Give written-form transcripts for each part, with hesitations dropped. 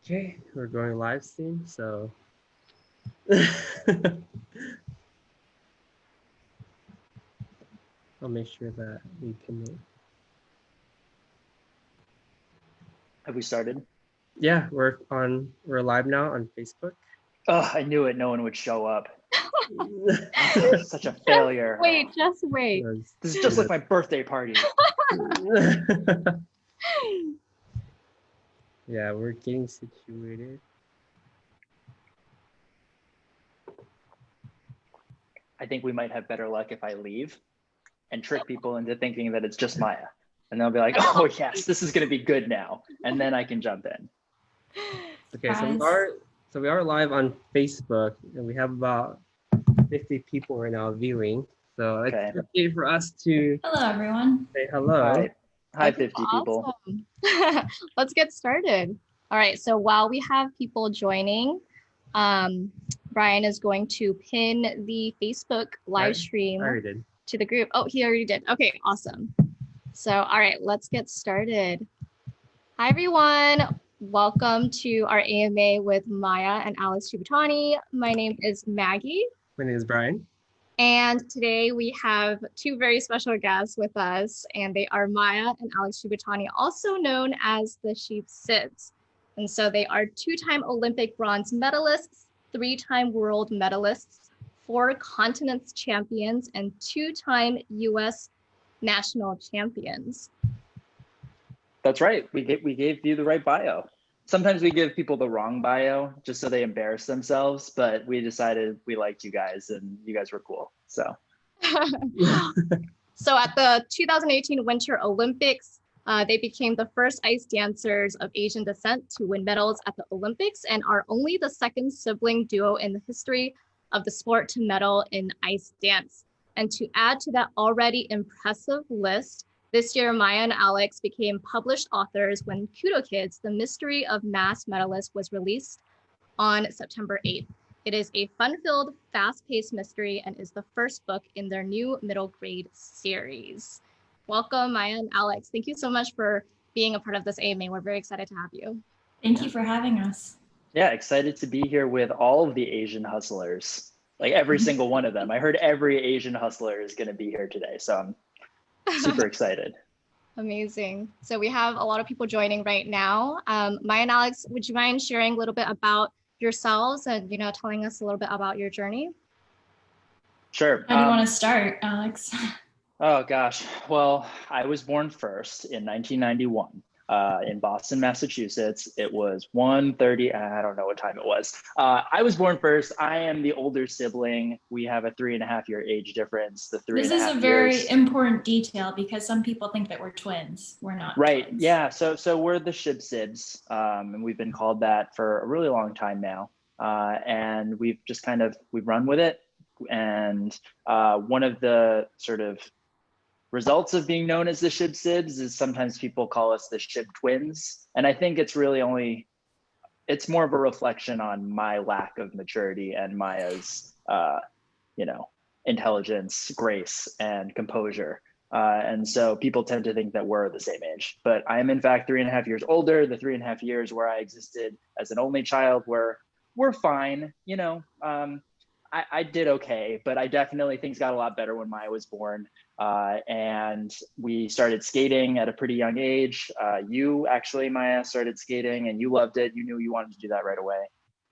Okay, we're going live stream, so I'll make sure that we can. Have we started? Yeah, we're live now on Facebook. Oh, I knew it. No one would show up. Such a failure. Just wait. This is just like my birthday party. Yeah, we're getting situated. I think we might have better luck if I leave and trick people into thinking that it's just Maya. And they'll be like, oh yes, this is gonna be good now. And then I can jump in. Okay, so we are live on Facebook and we have about 50 people right now viewing. So Okay. it's okay for us to Hello, everyone. say hello. Hi 50 people. Awesome. Let's get started. All right, so while we have people joining, Bryan is going to pin the Facebook live stream to the group. Oh, he already did. Okay, awesome. So, all right, let's get started. Hi, everyone. Welcome to our AMA with Maia and Alex Shibutani. My name is Maggie. My name is Bryan. And today we have two very special guests with us, and they are Maia and Alex Shibutani, also known as the Shib Sibs. And so they are two-time Olympic bronze medalists, three-time world medalists, 4 continents champions, and 2-time US national champions. That's right. We gave you the right bio. Sometimes we give people the wrong bio just so they embarrass themselves, but we decided we liked you guys and you guys were cool. So So at the 2018 Winter Olympics, they became the first ice dancers of Asian descent to win medals at the Olympics and are only the second sibling duo in the history of the sport to medal in ice dance. And to add to that already impressive list, this year, Maia and Alex became published authors when Kudo Kids, The Mystery of Mass Medalists was released on September 8th. It is a fun-filled, fast-paced mystery and is the first book in their new middle grade series. Welcome, Maia and Alex. Thank you so much for being a part of this AMA. We're very excited to have you. Thank you for having us. yeah, excited to be here with all of the Asian hustlers, like every single one of them. I heard every Asian hustler is going to be here today, so I'm super excited. Amazing. So we have a lot of people joining right now. Maia and Alex, would you mind sharing a little bit about yourselves and telling us a little bit about your journey? Sure. How do you want to start, Alex? Oh gosh. Well, I was born first in 1991 in Boston, Massachusetts. It was 1:30. I don't know what time it was. I was born first. I am the older sibling. We have a 3.5-year age difference. This is a very important detail because some people think that we're twins. We're not. Right. Twins. Yeah. So we're the Shib Sibs, and we've been called that for a really long time now. And we've just we've run with it. And one of the sort of results of being known as the Shib Sibs is sometimes people call us the Shib Twins. And I think it's really it's more of a reflection on my lack of maturity and Maya's, intelligence, grace, and composure. And so people tend to think that we're the same age, but I am in fact 3.5 years older. The 3.5 years where I existed as an only child were fine. I did okay, but I definitely, things got a lot better when Maya was born. And we started skating at a pretty young age. You actually, Maya, started skating and you loved it. You knew you wanted to do that right away.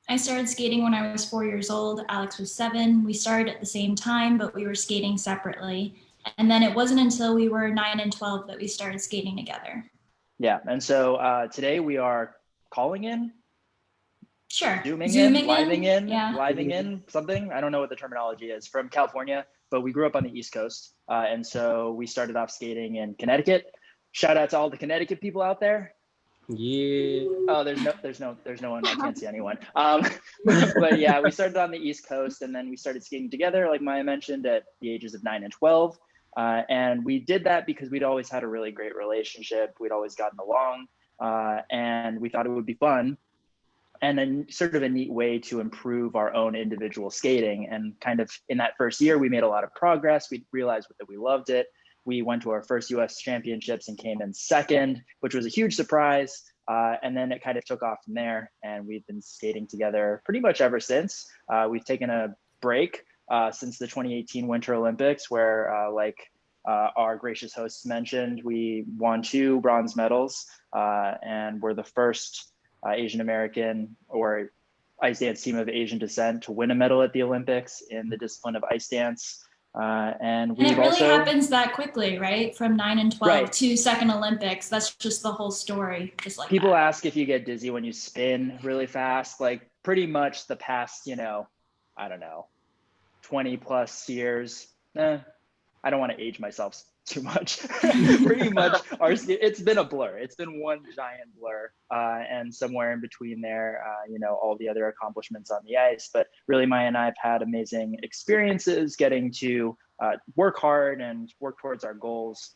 I started skating when I was 4 years old. Alex was 7. We started at the same time, but we were skating separately. And then it wasn't until we were 9 and 12 that we started skating together. Yeah, and so today we are calling in. Sure. Zooming in, living in, something. I don't know what the terminology is, from California, but we grew up on the East Coast. And so we started off skating in Connecticut. Shout out to all the Connecticut people out there. Yeah. Oh, there's no one. I can't see anyone. But yeah, we started on the East Coast and then we started skating together, like Maya mentioned, at the ages of 9 and 12. And we did that because we'd always had a really great relationship. We'd always gotten along and we thought it would be fun. And then sort of a neat way to improve our own individual skating. And kind of in that first year, we made a lot of progress. We realized that we loved it. We went to our first US championships and came in second, which was a huge surprise. And then it kind of took off from there, and we've been skating together pretty much ever since. We've taken a break since the 2018 Winter Olympics, where our gracious hosts mentioned, we won 2 bronze medals, and we're the first Asian American or ice dance team of Asian descent to win a medal at the Olympics in the discipline of ice dance. And it really happens that quickly, right? From 9 and 12 to second Olympics. That's just the whole story. Just like people ask if you get dizzy when you spin really fast. Like pretty much the past, I don't know, 20 plus years. I don't want to age myself too much. Pretty much it's been a blur. It's been one giant blur, and somewhere in between there, all the other accomplishments on the ice. But really, Maya and I have had amazing experiences getting to work hard and work towards our goals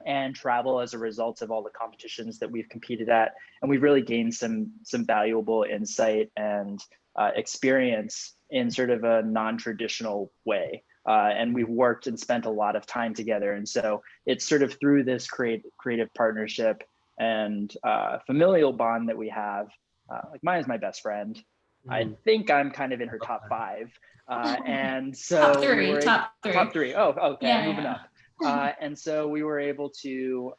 and travel as a result of all the competitions that we've competed at. And we've really gained some valuable insight and experience in sort of a non-traditional way. And we've worked and spent a lot of time together. And so it's sort of through this creative partnership and familial bond that we have. Like Maya's my best friend. Mm-hmm. I think I'm kind of in her top 5. And so top three. Oh, okay, yeah, moving up. And so we were able to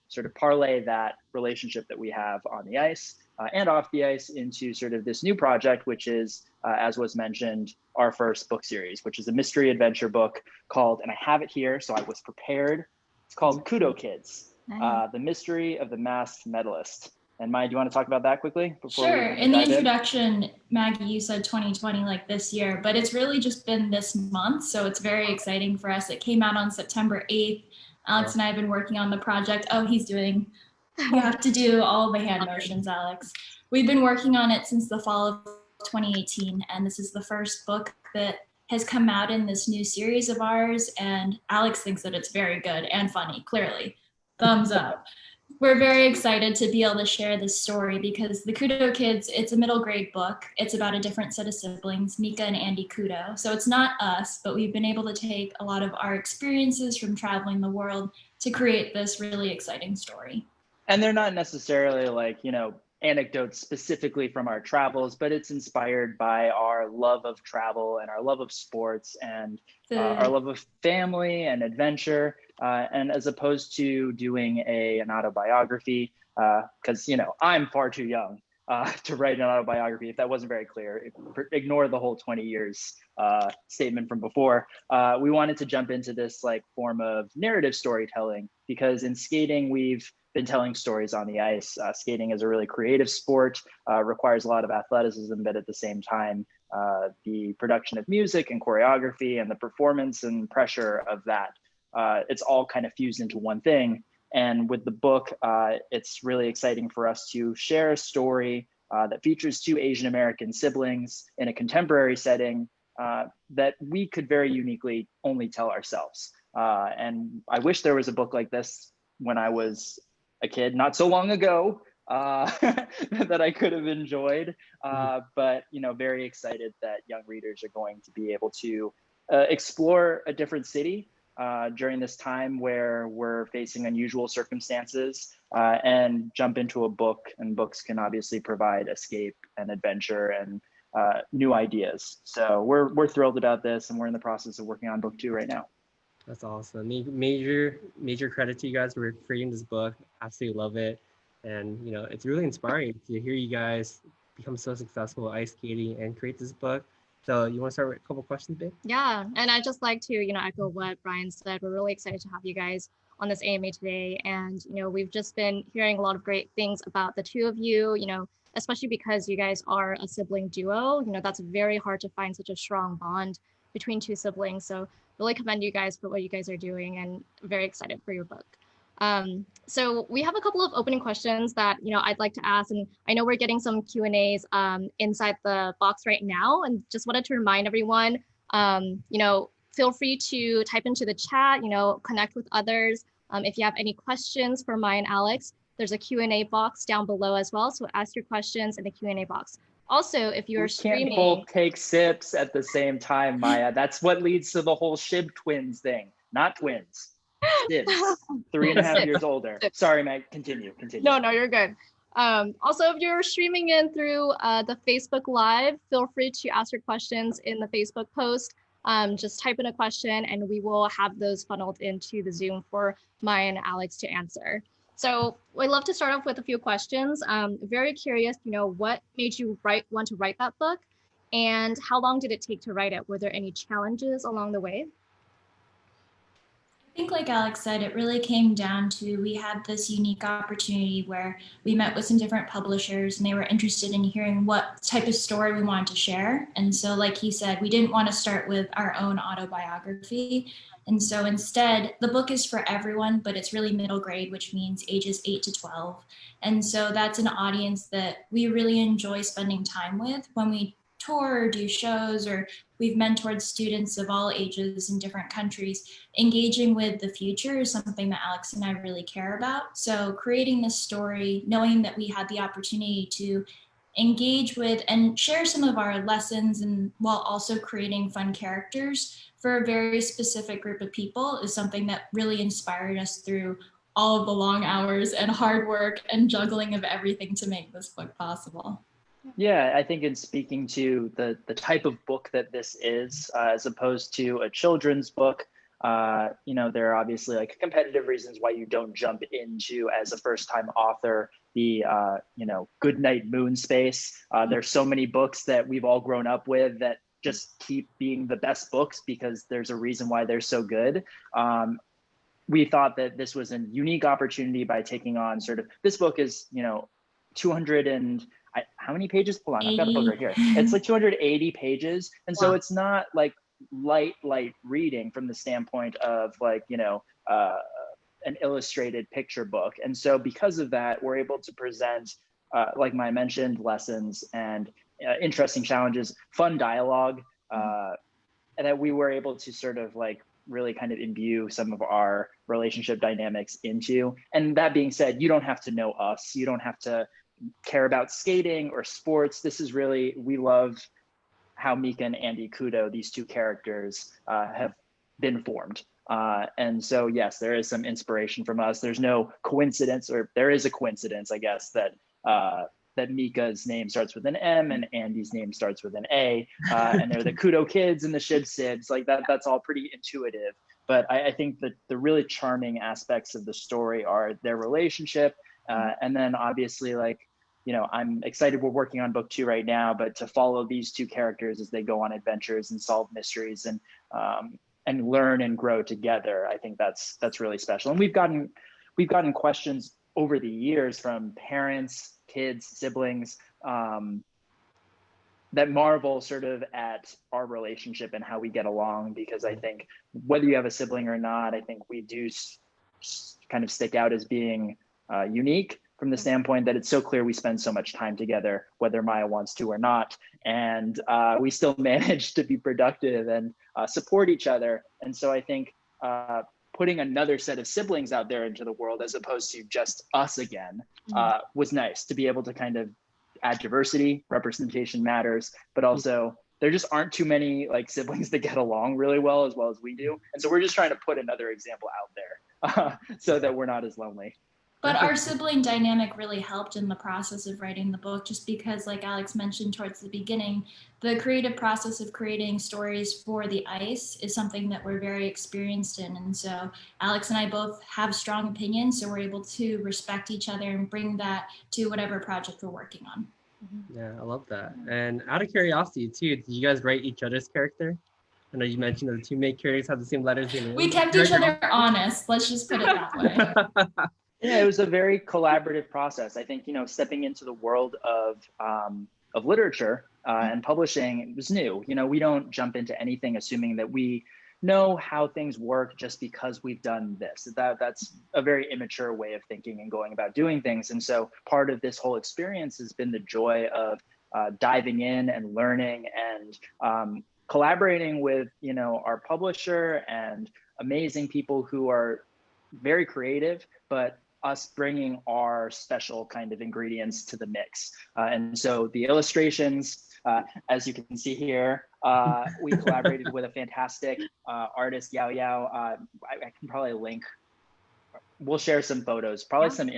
sort of parlay that relationship that we have on the ice and off the ice into sort of this new project, which is, as was mentioned, our first book series, which is a mystery adventure book called, and I have it here, so I was prepared. It's called Kudo Kids, The Mystery of the Masked Medalist. And Maya, do you want to talk about that quickly? Sure. In the introduction, Maggie, you said 2020, like this year, but it's really just been this month. So it's very exciting for us. It came out on September 8th. Alex and I have been working on the project. Oh, you have to do all the hand motions, Alex. We've been working on it since the fall of 2018. And this is the first book that has come out in this new series of ours. And Alex thinks that it's very good and funny, clearly. Thumbs up. We're very excited to be able to share this story because the Kudo Kids, it's a middle grade book. It's about a different set of siblings, Mika and Andy Kudo. So it's not us, but we've been able to take a lot of our experiences from traveling the world to create this really exciting story. And they're not necessarily anecdotes specifically from our travels, but it's inspired by our love of travel and our love of sports and our love of family and adventure. And as opposed to doing an autobiography, because, I'm far too young to write an autobiography. If that wasn't very clear, ignore the whole 20 years statement from before. We wanted to jump into this form of narrative storytelling because in skating, we've been telling stories on the ice. Skating is a really creative sport, requires a lot of athleticism, but at the same time, the production of music and choreography and the performance and pressure of that, it's all kind of fused into one thing. And with the book, it's really exciting for us to share a story that features 2 Asian American siblings in a contemporary setting that we could very uniquely only tell ourselves. And I wish there was a book like this when I was a kid, not so long ago, that I could have enjoyed. But, very excited that young readers are going to be able to explore a different city during this time where we're facing unusual circumstances and jump into a book. And books can obviously provide escape and adventure and new ideas. So we're thrilled about this, and we're in the process of working on book 2 right now. That's awesome. Major credit to you guys for creating this book. Absolutely love it. And, it's really inspiring to hear you guys become so successful at ice skating and create this book. So you want to start with a couple questions, babe? Yeah. And I'd just like to, echo what Bryan said. We're really excited to have you guys on this AMA today. And, we've just been hearing a lot of great things about the 2 of you, especially because you guys are a sibling duo. That's very hard to find such a strong bond between 2 siblings. So really commend you guys for what you guys are doing and very excited for your book. So we have a couple of opening questions that, I'd like to ask, and I know we're getting some Q&As inside the box right now, and just wanted to remind everyone, feel free to type into the chat, connect with others. If you have any questions for Maya and Alex, there's a Q&A box down below as well. So ask your questions in the Q&A box. Also, if you're streaming, can't both take sips at the same time, Maya. That's what leads to the whole Shib twins thing. Not twins. Sibs, 3.5 years older. Sorry, Meg. Continue. No, you're good. Also, if you're streaming in through the Facebook Live, feel free to ask your questions in the Facebook post. Just type in a question and we will have those funneled into the Zoom for Maya and Alex to answer. So I'd love to start off with a few questions. Very curious, what made you want to write that book? And how long did it take to write it? Were there any challenges along the way? I think like Alex said, it really came down to, we had this unique opportunity where we met with some different publishers and they were interested in hearing what type of story we wanted to share. And so like he said, we didn't want to start with our own autobiography. And so instead, the book is for everyone, but it's really middle grade, which means ages 8 to 12. And so that's an audience that we really enjoy spending time with when we tour or do shows, or we've mentored students of all ages in different countries. Engaging with the future is something that Alex and I really care about. So creating this story, knowing that we had the opportunity to engage with and share some of our lessons, and while also creating fun characters for a very specific group of people, is something that really inspired us through all of the long hours and hard work and juggling of everything to make this book possible. Yeah, I think in speaking to the type of book that this is, as opposed to a children's book, there are obviously like competitive reasons why you don't jump into, as a first-time author, the Goodnight Moon space. There's so many books that we've all grown up with that just keep being the best books because there's a reason why they're so good. We thought that this was a unique opportunity by taking on this book is, 200 and how many pages? Hold on, I've got the book right here. It's like 280 pages. And so it's not like light reading from the standpoint of an illustrated picture book. And so because of that, we're able to present, like Maya mentioned, lessons and interesting challenges, fun dialogue, and that we were able to really kind of imbue some of our relationship dynamics into. And that being said, you don't have to know us. You don't have to care about skating or sports. This is really, we love how Mika and Andy Kudo, these two characters, have been formed. And so, yes, there is some inspiration from us. There's no coincidence, or there is a coincidence, I guess, that Mika's name starts with an M and Andy's name starts with an A, and they're the Kudo kids and the Shib Sibs. Like that's all pretty intuitive. But I think that the really charming aspects of the story are their relationship, and then obviously I'm excited we're working on book 2 right now, but to follow these two characters as they go on adventures and solve mysteries and learn and grow together, I think that's really special. And we've gotten questions over the years from parents, kids, siblings, that marvel at our relationship and how we get along, because I think whether you have a sibling or not, I think we do kind of stick out as being unique from the standpoint that it's so clear we spend so much time together, whether Maya wants to or not, and we still manage to be productive and support each other. And so I think putting another set of siblings out there into the world, as opposed to just us again, was nice to be able to kind of add diversity. Representation matters, but also there just aren't too many siblings that get along really well as we do. And so we're just trying to put another example out there so that we're not as lonely. But our sibling dynamic really helped in the process of writing the book, just because, like Alex mentioned towards the beginning, the creative process of creating stories for the ice is something that we're very experienced in. And so Alex and I both have strong opinions, so we're able to respect each other and bring that to whatever project we're working on. Yeah, I love that. And out of curiosity too, did you guys write each other's character? I know you mentioned the two main characters have the same letters in it. We kept each other honest, let's just put it that way. Yeah, it was a very collaborative process. I think, stepping into the world of literature and publishing was new. We don't jump into anything assuming that we know how things work just because we've done this. That's a very immature way of thinking and going about doing things. And so part of this whole experience has been the joy of diving in and learning and collaborating with, our publisher and amazing people who are very creative, but us bringing our special kind of ingredients to the mix. And so the illustrations, as you can see here, we collaborated with a fantastic artist, Yao Yao. I can probably link, we'll share some photos, probably some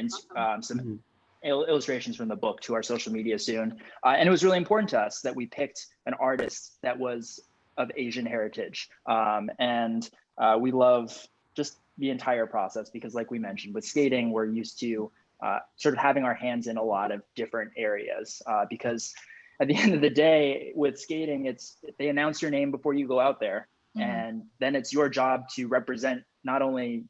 illustrations from the book to our social media soon. And it was really important to us that we picked an artist that was of Asian heritage. And we love just the entire process because, like we mentioned, with skating, we're used to sort of having our hands in a lot of different areas because at the end of the day with skating, they announce your name before you go out there. And then it's your job to represent not only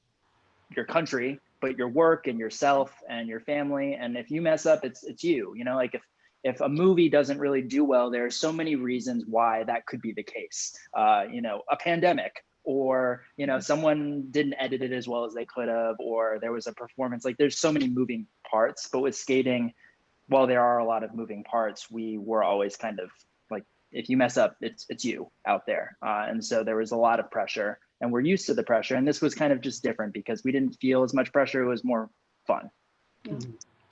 your country, but your work and yourself and your family. And if you mess up, it's you, you know, like if a movie doesn't really do well, there are so many reasons why that could be the case. You know, a pandemic, or, you know, someone didn't edit it as well as they could have, or there was a performance, like there's so many moving parts. But with skating, while there are a lot of moving parts, we were always kind of like, if you mess up, it's you out there. And so there was a lot of pressure, and we're used to the pressure. And this was kind of just different because we didn't feel as much pressure. It was more fun. Yeah.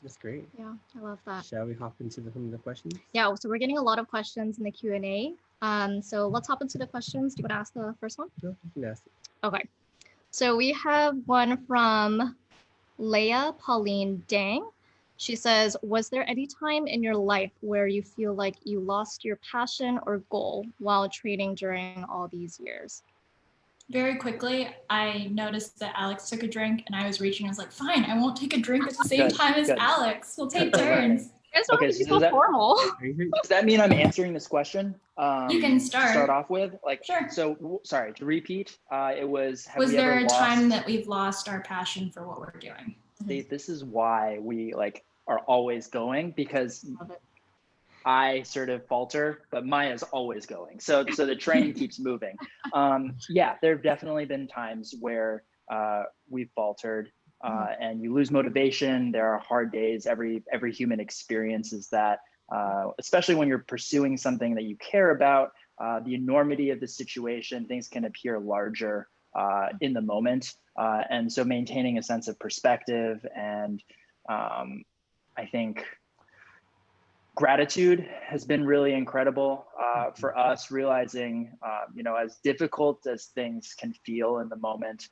That's great. Yeah, I love that. Shall we hop into some of the questions? Yeah, so we're getting a lot of questions in the Q&A. So let's hop into the questions. Do you want to ask the first one? No, you can ask it. Okay. So we have one from Leah Pauline Dang. She says, was there any time in your life where you feel like you lost your passion or goal while training during all these years? Very quickly, I noticed that Alex took a drink and I was reaching. I was like, fine, I won't take a drink at the same time as Alex. We'll take turns. You guys don't have to be so so formal. Does that mean I'm answering this question? You can To start. start off with, like, Sure. So sorry to repeat. It was. Was there a time that we've lost our passion for what we're doing? This is why we like are always going, because I sort of falter, but Maia's always going. So the train keeps moving. Yeah, there have definitely been times where we've faltered and you lose motivation. There are hard days. Every human experiences that, especially when you're pursuing something that you care about. The enormity of the situation, things can appear larger in the moment. And so maintaining a sense of perspective and I think gratitude has been really incredible for us, realizing, you know, as difficult as things can feel in the moment,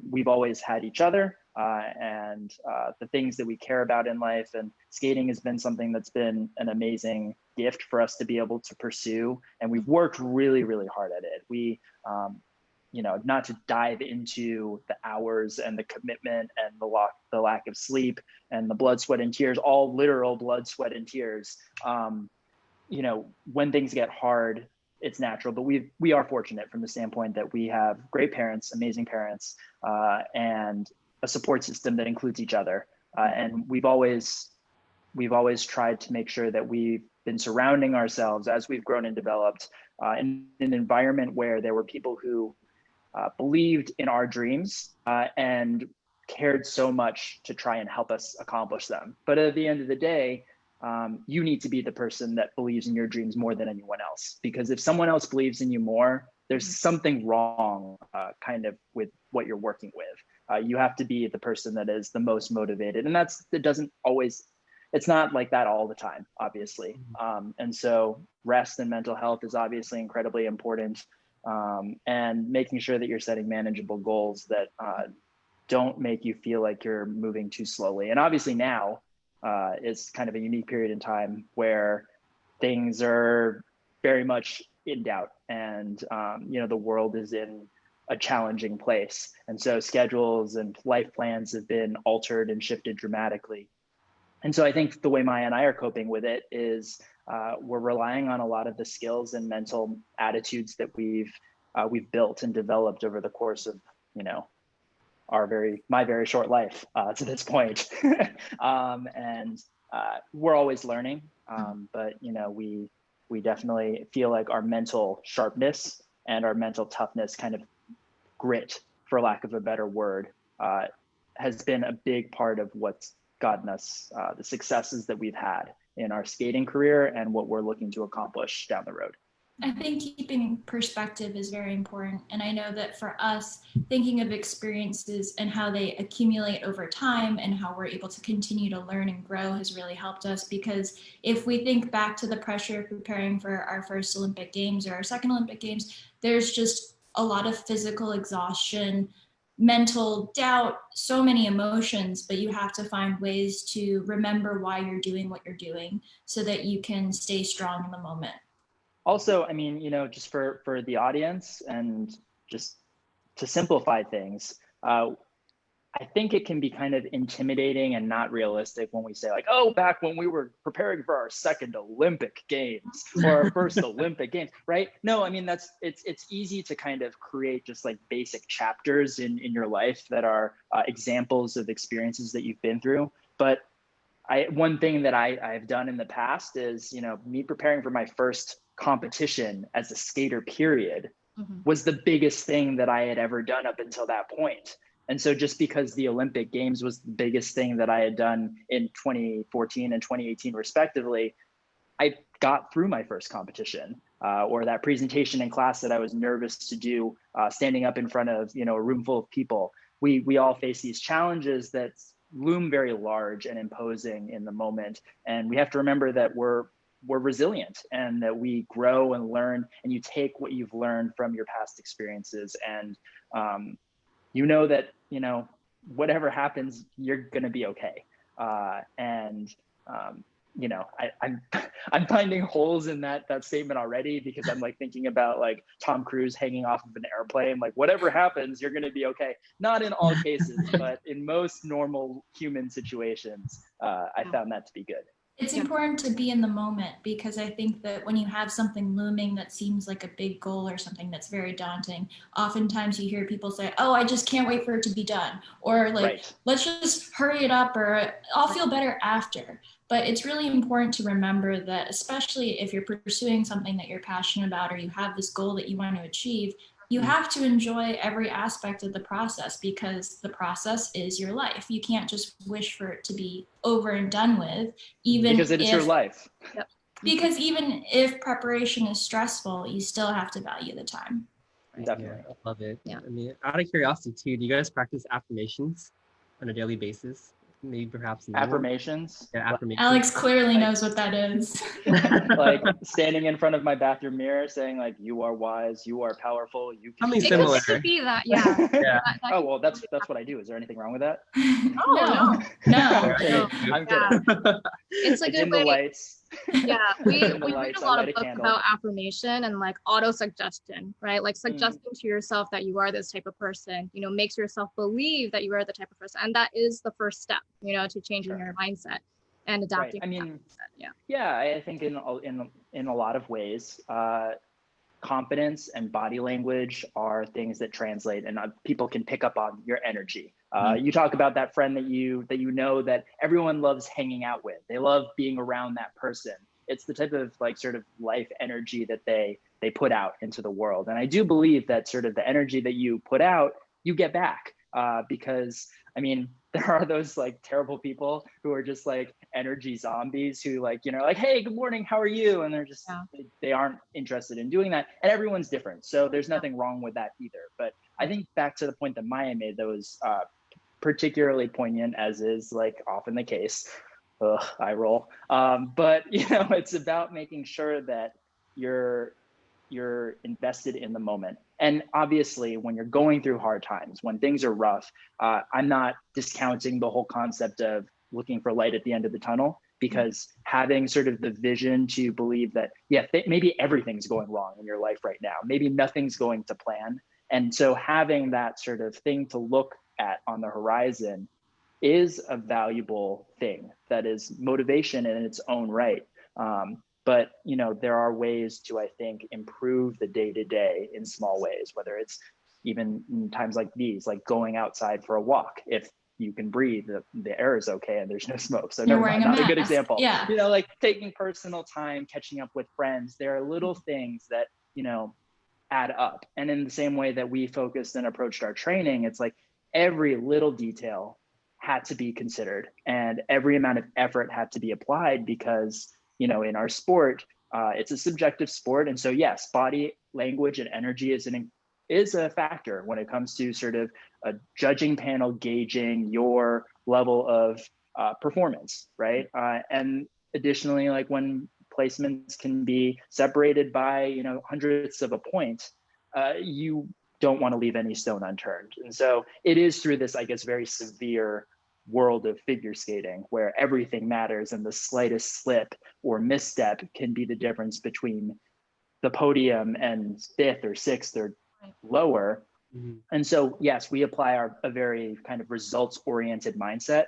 we've always had each other and the things that we care about in life. And skating has been something that's been an amazing gift for us to be able to pursue. And we've worked really, really hard at it. We, you know, not to dive into the hours and the commitment and the lack of sleep and the blood, sweat, and tears, all literal blood, sweat, and tears. You know, when things get hard, it's natural, but we are fortunate from the standpoint that we have great parents, amazing parents, and a support system that includes each other. And we've always tried to make sure that we've been surrounding ourselves as we've grown and developed in an environment where there were people who believed in our dreams and cared so much to try and help us accomplish them. But at the end of the day, you need to be the person that believes in your dreams more than anyone else. Because if someone else believes in you more, there's something wrong kind of with what you're working with. You have to be the person that is the most motivated. And it's not like that all the time, obviously. And so rest and mental health is obviously incredibly important. And making sure that you're setting manageable goals that don't make you feel like you're moving too slowly. And obviously now is kind of a unique period in time where things are very much in doubt, and you know, the world is in a challenging place. And so schedules and life plans have been altered and shifted dramatically. And so I think the way Maia and I are coping with it is we're relying on a lot of the skills and mental attitudes that we've built and developed over the course of, you know, my very short life to this point. And we're always learning, but you know, we definitely feel like our mental sharpness and our mental toughness, kind of grit, for lack of a better word, has been a big part of what's gotten us the successes that we've had in our skating career and what we're looking to accomplish down the road. I think keeping perspective is very important. And I know that for us, thinking of experiences and how they accumulate over time and how we're able to continue to learn and grow has really helped us. Because if we think back to the pressure of preparing for our first Olympic Games or our second Olympic Games, there's just a lot of physical exhaustion mental doubt, so many emotions, but you have to find ways to remember why you're doing what you're doing so that you can stay strong in the moment. Also, I mean, just for the audience and just to simplify things, I think it can be kind of intimidating and not realistic when we say like, oh, back when we were preparing for our second Olympic Games or our first Olympic Games, right? No, I mean, it's easy to kind of create just like basic chapters in your life that are examples of experiences that you've been through. But one thing that I've done in the past is, me preparing for my first competition as a skater period was the biggest thing that I had ever done up until that point. And so just because the Olympic Games was the biggest thing that I had done in 2014 and 2018 respectively, I got through my first competition or that presentation in class that I was nervous to do, standing up in front of a room full of people. We all face these challenges that loom very large and imposing in the moment. And we have to remember that we're resilient and that we grow and learn, and you take what you've learned from your past experiences, and that whatever happens, you're gonna be okay. I'm finding holes in that statement already, because I'm like thinking about like Tom Cruise hanging off of an airplane, like whatever happens, you're gonna be okay. Not in all cases, but in most normal human situations, I found that to be good. It's important to be in the moment, because I think that when you have something looming that seems like a big goal or something that's very daunting, oftentimes you hear people say, oh, I just can't wait for it to be done. Or like, right, let's just hurry it up, or I'll feel better after. But it's really important to remember that, especially if you're pursuing something that you're passionate about, or you have this goal that you want to achieve, you have to enjoy every aspect of the process, because the process is your life. You can't just wish for it to be over and done with, even because it's your life. Yep. Because even if preparation is stressful, you still have to value the time. Definitely. Yeah, I love it. Yeah. I mean, out of curiosity too, do you guys practice affirmations on a daily basis? Maybe perhaps no? Affirmations. Yeah, affirmations. Alex clearly knows what that is. Like standing in front of my bathroom mirror saying like, you are wise, you are powerful, you can. Something similar. It could be that, yeah. Yeah. Oh, well, that's what I do. Is there anything wrong with that? Oh, no. I'm kidding. I'm kidding. It's a I good dim way. the lights. Yeah, we Dim the read lights, a I lot light of a books candle. about affirmation and like auto-suggestion, right? Like suggesting to yourself that you are this type of person, makes yourself believe that you are the type of person. And that is the first step, to changing your mindset and adapting. Right. I mean, yeah. Yeah, I think in a lot of ways, confidence and body language are things that translate, and people can pick up on your energy. You talk about that friend that everyone loves hanging out with. They love being around that person. It's the type of like sort of life energy that they put out into the world. And I do believe that sort of the energy that you put out, you get back, because I mean, there are those like terrible people who are just like energy zombies who like, like, hey, good morning, how are you? And they're just, they aren't interested in doing that. And everyone's different. So there's nothing wrong with that either. But I think back to the point that Maia made that was particularly poignant, as is like often the case. Ugh, I roll. But it's about making sure that you're invested in the moment. And obviously, when you're going through hard times, when things are rough, I'm not discounting the whole concept of looking for light at the end of the tunnel, because having sort of the vision to believe that, maybe everything's going wrong in your life right now, maybe nothing's going to plan. And so having that sort of thing to look at on the horizon is a valuable thing that is motivation in its own right. But there are ways to, I think, improve the day-to-day in small ways, whether it's even in times like these, like going outside for a walk. If you can breathe, the air is okay and there's no smoke. So never mind, not a good example. Yeah. Like taking personal time, catching up with friends. There are little things that, add up. And in the same way that we focused and approached our training, it's like every little detail had to be considered, and every amount of effort had to be applied, because in our sport, it's a subjective sport. And so yes, body language and energy is a factor when it comes to sort of a judging panel gauging your level of performance, right? And additionally, like when placements can be separated by hundredths of a point, you don't want to leave any stone unturned. And so it is through this, I guess, very severe world of figure skating where everything matters and the slightest slip or misstep can be the difference between the podium and 5th or 6th or lower. Mhm. And so, yes, we apply a very kind of results-oriented mindset.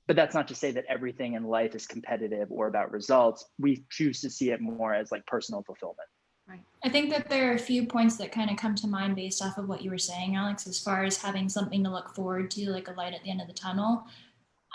But that's not to say that everything in life is competitive or about results. We choose to see it more as like personal fulfillment. Right. I think that there are a few points that kind of come to mind based off of what you were saying, Alex, as far as having something to look forward to, like a light at the end of the tunnel.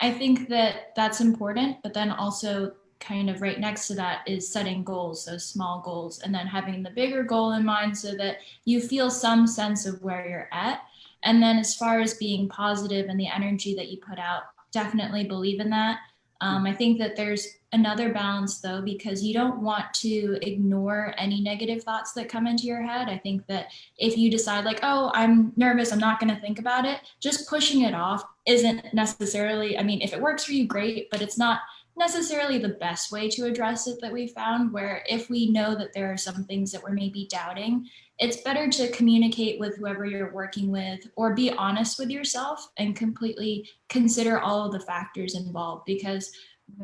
I think that that's important, but then also kind of right next to that is setting goals, those small goals, and then having the bigger goal in mind so that you feel some sense of where you're at. And then as far as being positive and the energy that you put out, definitely believe in that. I think that there's another balance though, because you don't want to ignore any negative thoughts that come into your head. I think that if you decide like, oh, I'm nervous, I'm not going to think about it, just pushing it off isn't necessarily, I mean, if it works for you, great, but it's not necessarily the best way to address it that we found, where if we know that there are some things that we're maybe doubting, it's better to communicate with whoever you're working with or be honest with yourself and completely consider all of the factors involved, because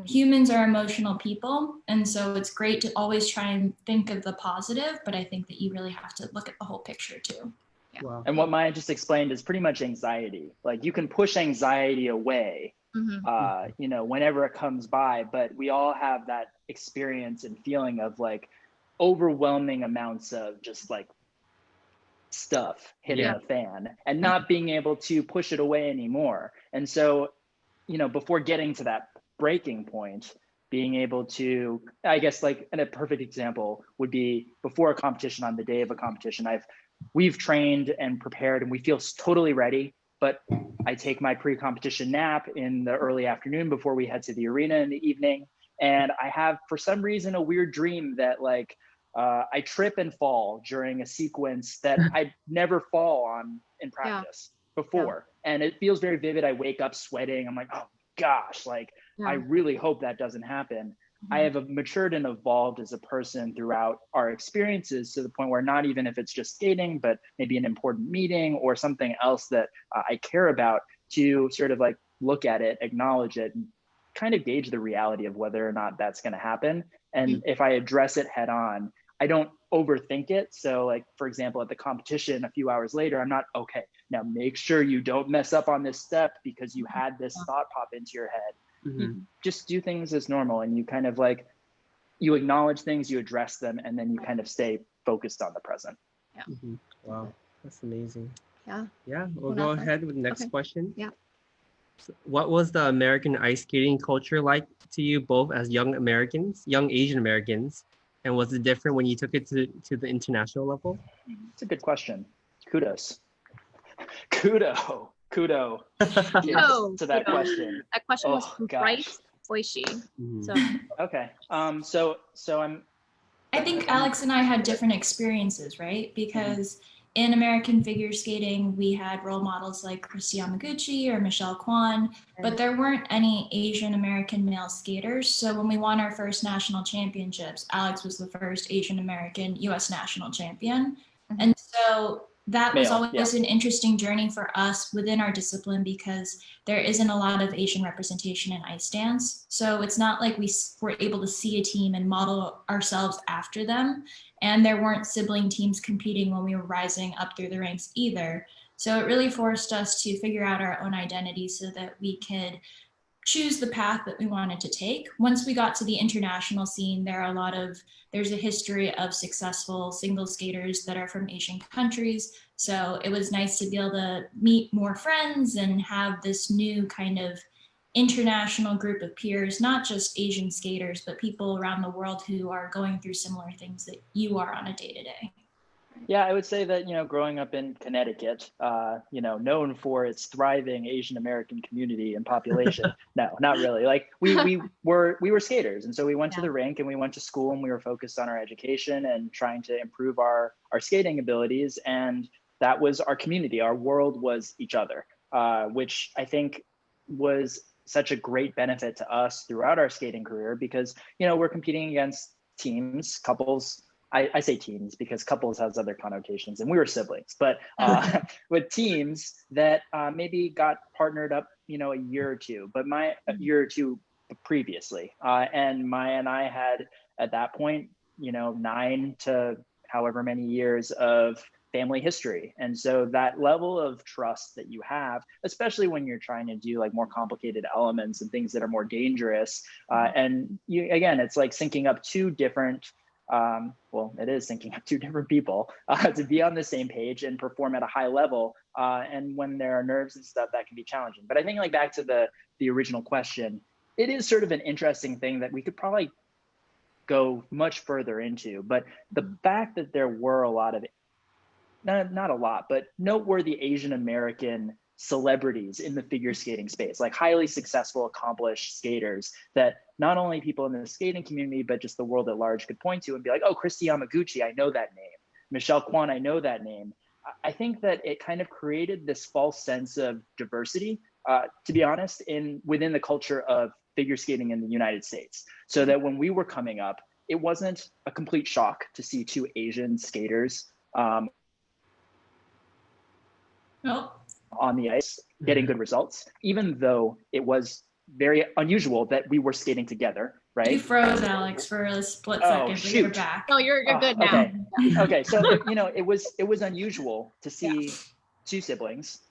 humans are emotional people. And so it's great to always try and think of the positive, but I think that you really have to look at the whole picture too. Yeah. Wow. And what Maya just explained is pretty much anxiety. Like you can push anxiety away, you know, whenever it comes by, but we all have that experience and feeling of like overwhelming amounts of just like stuff hitting Yeah. the fan and not being able to push it away anymore. And so, you know, before getting to that breaking point, being able to, I guess like, and a perfect example would be before a competition, on the day of a competition, we've trained and prepared and we feel totally ready, but I take my pre-competition nap in the early afternoon before we head to the arena in the evening. And I have, for some reason, a weird dream that like, I trip and fall during a sequence that I never fall on in practice before. And it feels very vivid. I wake up sweating. I'm like, oh gosh, like, I really hope that doesn't happen. I have matured and evolved as a person throughout our experiences to the point where not even if it's just skating, but maybe an important meeting or something else that I care about, to sort of like look at it, acknowledge it, and kind of gauge the reality of whether or not that's going to happen. And if I address it head on, I don't overthink it. So like, for example, at the competition, a few hours later, I'm not, okay, now make sure you don't mess up on this step because you had this thought pop into your head. You just do things as normal, and you kind of like, you acknowledge things, you address them, and then you kind of stay focused on the present. Wow, that's amazing. Yeah. We'll go ahead with the next question. Yeah. So what was the American ice skating culture like to you both as young Americans, young Asian Americans? And was it different when you took it to the international level? It's a good question. Kudos to that question. That question was from Bryce Oishi. So okay. I think Alex and I had different experiences, right? Because in American figure skating, we had role models like Chris Yamaguchi or Michelle Kwan, but there weren't any Asian American male skaters. So when we won our first national championships, Alex was the first Asian American US national champion. And so that was always an interesting journey for us within our discipline, because there isn't a lot of Asian representation in ice dance. So it's not like we were able to see a team and model ourselves after them. And there weren't sibling teams competing when we were rising up through the ranks either. So it really forced us to figure out our own identity so that we could choose the path that we wanted to take. Once we got to the international scene, there's a history of successful single skaters that are from Asian countries. So it was nice to be able to meet more friends and have this new kind of international group of peers, not just Asian skaters, but people around the world who are going through similar things that you are on a day-to-day. Yeah, I would say that, growing up in Connecticut, known for its thriving Asian American community and population. No, not really. Like we were skaters. And so we went to the rink and we went to school and we were focused on our education and trying to improve our skating abilities. And that was our community. Our world was each other, which I think was such a great benefit to us throughout our skating career, because, we're competing against teams, couples, I say teams because couples has other connotations, and we were siblings, but with teams that maybe got partnered up, a year or two, but a year or two previously. And Maya and I had at that point, 9 to however many years of family history. And so that level of trust that you have, especially when you're trying to do like more complicated elements and things that are more dangerous. And again, it's like syncing up two different, it is syncing up two different people to be on the same page and perform at a high level. And when there are nerves and stuff, that can be challenging. But I think like back to the original question, it is sort of an interesting thing that we could probably go much further into. But the fact that there were a lot of, not a lot, but noteworthy Asian American celebrities in the figure skating space, like highly successful, accomplished skaters that not only people in the skating community, but just the world at large could point to and be like, oh, Christy Yamaguchi, I know that name. Michelle Kwan, I know that name. I think that it kind of created this false sense of diversity, to be honest, within the culture of figure skating in the United States. So that when we were coming up, it wasn't a complete shock to see two Asian skaters on the ice getting good results, even though it was very unusual that we were skating together, right? You froze, Alex, for a split second, but you're back. No, you're good now. Okay, okay. So it was unusual to see two siblings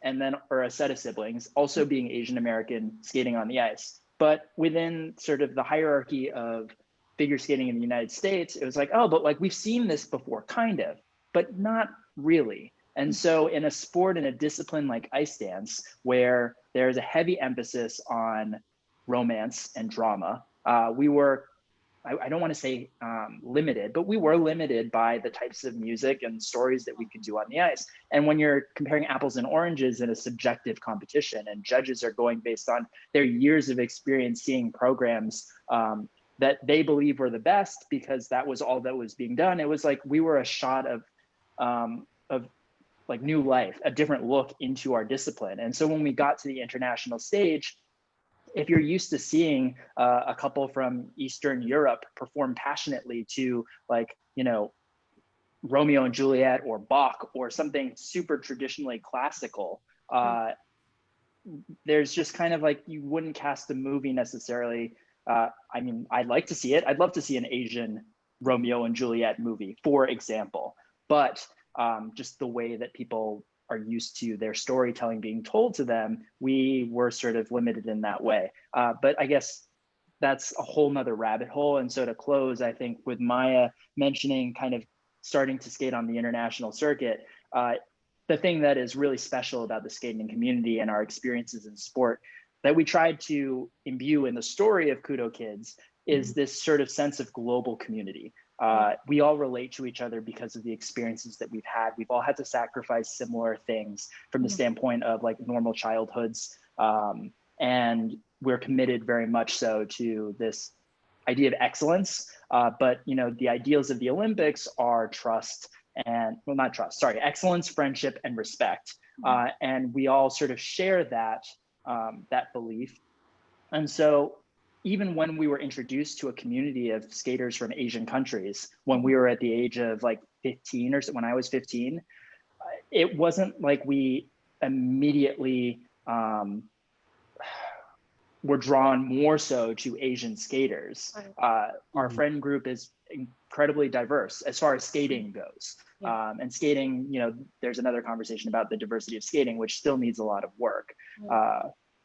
or a set of siblings also being Asian American skating on the ice. But within sort of the hierarchy of figure skating in the United States, it was like, oh, but like we've seen this before, kind of, but not really. And so in a sport and a discipline like ice dance, where there's a heavy emphasis on romance and drama, we were, I don't want to say limited, but we were limited by the types of music and stories that we could do on the ice. And when you're comparing apples and oranges in a subjective competition and judges are going based on their years of experience seeing programs that they believe were the best because that was all that was being done, it was like we were a shot of like new life, a different look into our discipline. And so when we got to the international stage, if you're used to seeing a couple from Eastern Europe perform passionately to like, Romeo and Juliet or Bach or something super traditionally classical, there's just kind of like, you wouldn't cast a movie necessarily. I mean, I'd like to see it. I'd love to see an Asian Romeo and Juliet movie, for example, but just the way that people are used to their storytelling being told to them, we were sort of limited in that way. But I guess that's a whole nother rabbit hole. And so to close, I think with Maya mentioning kind of starting to skate on the international circuit, the thing that is really special about the skating community and our experiences in sport that we tried to imbue in the story of Kudo Kids is this sort of sense of global community. We all relate to each other because of the experiences that we've had. We've all had to sacrifice similar things from the standpoint of like normal childhoods. And we're committed very much so to this idea of excellence. But the ideals of the Olympics are trust and, well, not trust, sorry, excellence, friendship, and respect. And we all sort of share that, that belief. And so even when we were introduced to a community of skaters from Asian countries, when we were at the age of like 15 or so, when I was 15, it wasn't like we immediately were drawn more so to Asian skaters. Our friend group is incredibly diverse as far as skating goes. And skating, there's another conversation about the diversity of skating, which still needs a lot of work.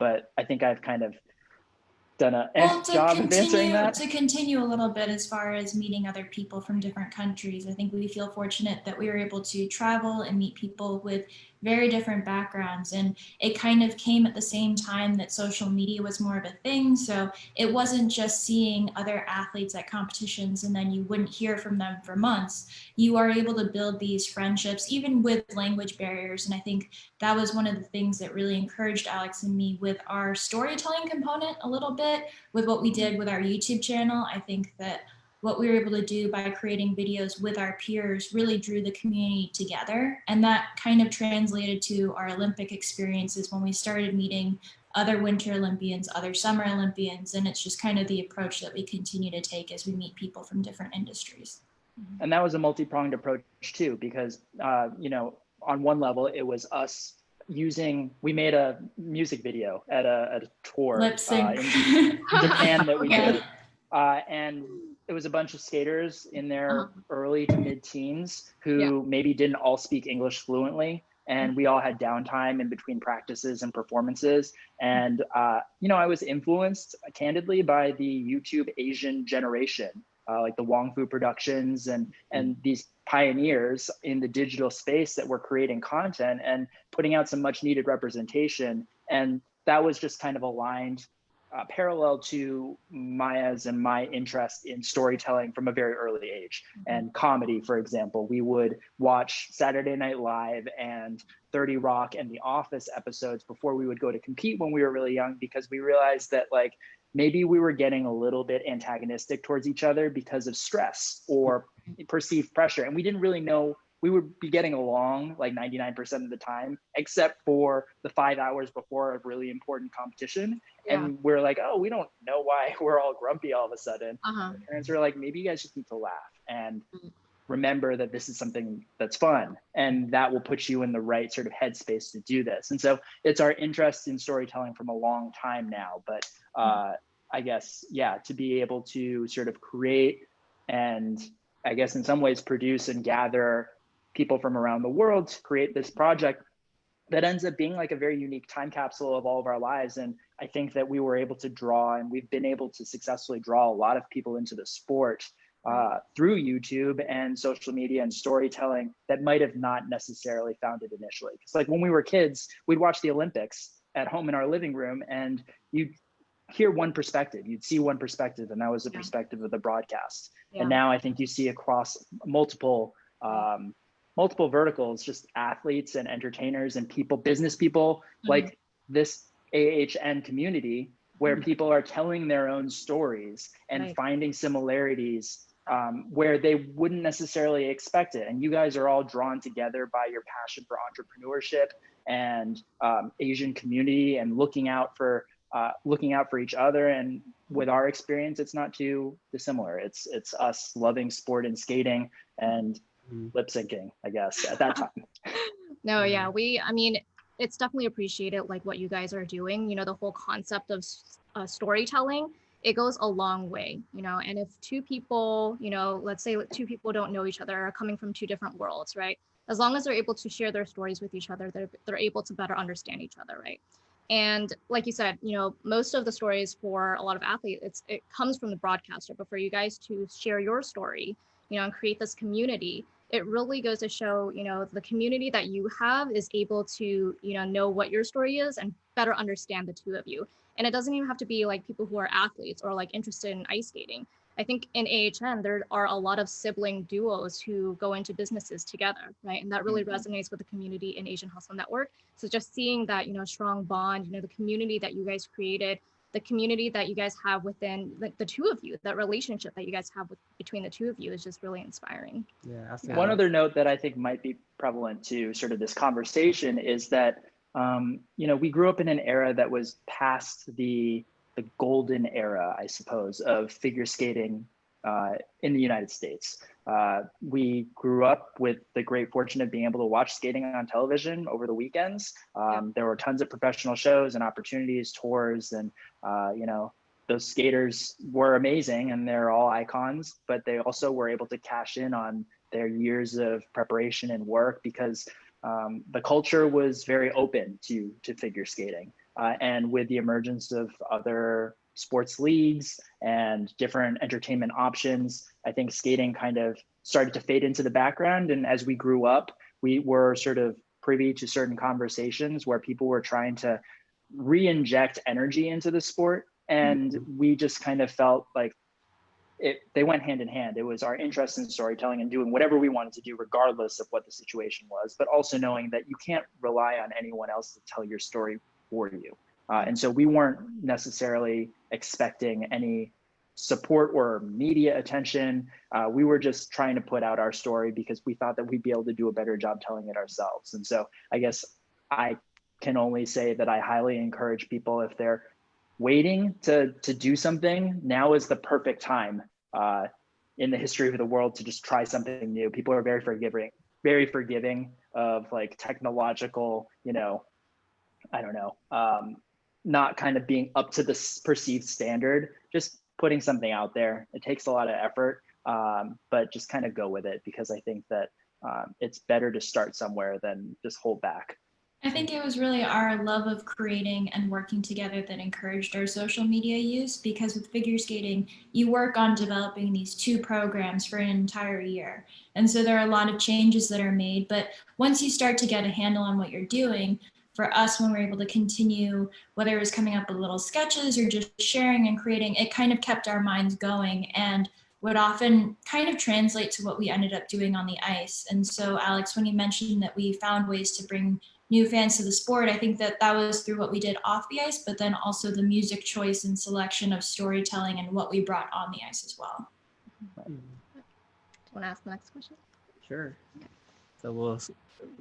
But I think I've kind of done a job of answering that. To continue a little bit as far as meeting other people from different countries, I think we feel fortunate that we were able to travel and meet people with very different backgrounds. And it kind of came at the same time that social media was more of a thing. So it wasn't just seeing other athletes at competitions and then you wouldn't hear from them for months. You are able to build these friendships, even with language barriers. And I think that was one of the things that really encouraged Alex and me with our storytelling component a little bit, with what we did with our YouTube channel. I think that what we were able to do by creating videos with our peers really drew the community together. And that kind of translated to our Olympic experiences when we started meeting other Winter Olympians, other Summer Olympians. And it's just kind of the approach that we continue to take as we meet people from different industries. And that was a multi-pronged approach too, because, on one level, it was us we made a music video at a tour Lip sync. in Japan that we Yeah. did. And it was a bunch of skaters in their early to mid-teens who maybe didn't all speak English fluently. And we all had downtime in between practices and performances. And, I was influenced candidly by the YouTube Asian generation, like the Wong Fu Productions and these pioneers in the digital space that were creating content and putting out some much needed representation. And that was just kind of aligned parallel to Maia's and my interest in storytelling from a very early age. And comedy, for example, we would watch Saturday Night Live and 30 Rock and The Office episodes before we would go to compete when we were really young, because we realized that maybe we were getting a little bit antagonistic towards each other because of stress or perceived pressure. And we didn't really know we would be getting along 99% of the time, except for the 5 hours before a really important competition. Yeah. And we're like, oh, we don't know why we're all grumpy all of a sudden. Our parents were like, maybe you guys just need to laugh and remember that this is something that's fun, and that will put you in the right sort of headspace to do this. And so it's our interest in storytelling from a long time now, but I guess, to be able to sort of create and I guess in some ways produce and gather people from around the world to create this project that ends up being a very unique time capsule of all of our lives. And I think that we were able to draw, and we've been able to successfully draw a lot of people into the sport through YouTube and social media and storytelling that might have not necessarily found it initially. Because when we were kids, we'd watch the Olympics at home in our living room, and you'd hear one perspective, you'd see one perspective, and that was the perspective of the broadcast. And now I think you see across multiple verticals, just athletes and entertainers and people, business people, like this AHN community where people are telling their own stories and finding similarities where they wouldn't necessarily expect it. And you guys are all drawn together by your passion for entrepreneurship and Asian community and looking out for each other. And with our experience, it's not too dissimilar. It's us loving sport and skating and lip syncing, I guess, at that time. No, yeah, it's definitely appreciated what you guys are doing. The whole concept of storytelling, it goes a long way, and if two people, let's say two people don't know each other, are coming from two different worlds, right? As long as they're able to share their stories with each other, they're able to better understand each other, right? And like you said, most of the stories for a lot of athletes, it comes from the broadcaster, but for you guys to share your story, and create this community, it really goes to show, the community that you have is able to, know what your story is and better understand the two of you. And it doesn't even have to be people who are athletes or interested in ice skating. I think in AHN, there are a lot of sibling duos who go into businesses together, right? And that really resonates with the community in Asian Hustle Network. So just seeing that, strong bond, the community that you guys created, the community that you guys have within the two of you, that relationship that you guys have between the two of you is just really inspiring. Yeah, absolutely. One other note that I think might be prevalent to sort of this conversation is that, we grew up in an era that was past the golden era, I suppose, of figure skating in the United States. We grew up with the great fortune of being able to watch skating on television over the weekends. There were tons of professional shows and opportunities, tours, and those skaters were amazing and they're all icons, but they also were able to cash in on their years of preparation and work because the culture was very open to figure skating. And with the emergence of other sports leagues and different entertainment options, I think skating kind of started to fade into the background. And as we grew up, we were sort of privy to certain conversations where people were trying to re-inject energy into the sport. And we just kind of felt like they went hand in hand. It was our interest in storytelling and doing whatever we wanted to do, regardless of what the situation was, but also knowing that you can't rely on anyone else to tell your story for you. And so we weren't necessarily expecting any support or media attention. We were just trying to put out our story because we thought that we'd be able to do a better job telling it ourselves. And so I guess I can only say that I highly encourage people, if they're waiting to do something, now is the perfect time in the history of the world to just try something new. People are very forgiving of like technological, you know, I don't know, not kind of being up to the perceived standard, just putting something out there. It takes a lot of effort, but just kind of go with it, because I think that it's better to start somewhere than just hold back. I think it was really our love of creating and working together that encouraged our social media use, because with figure skating, you work on developing these 2 programs for an entire year. And so there are a lot of changes that are made, but once you start to get a handle on what you're doing, for us, when we're able to continue, whether it was coming up with little sketches or just sharing and creating, it kind of kept our minds going and would often kind of translate to what we ended up doing on the ice. And so, Alex, when you mentioned that we found ways to bring new fans to the sport, I think that that was through what we did off the ice, but then also the music choice and selection of storytelling and what we brought on the ice as well. Do you want to ask the next question? Sure. So we'll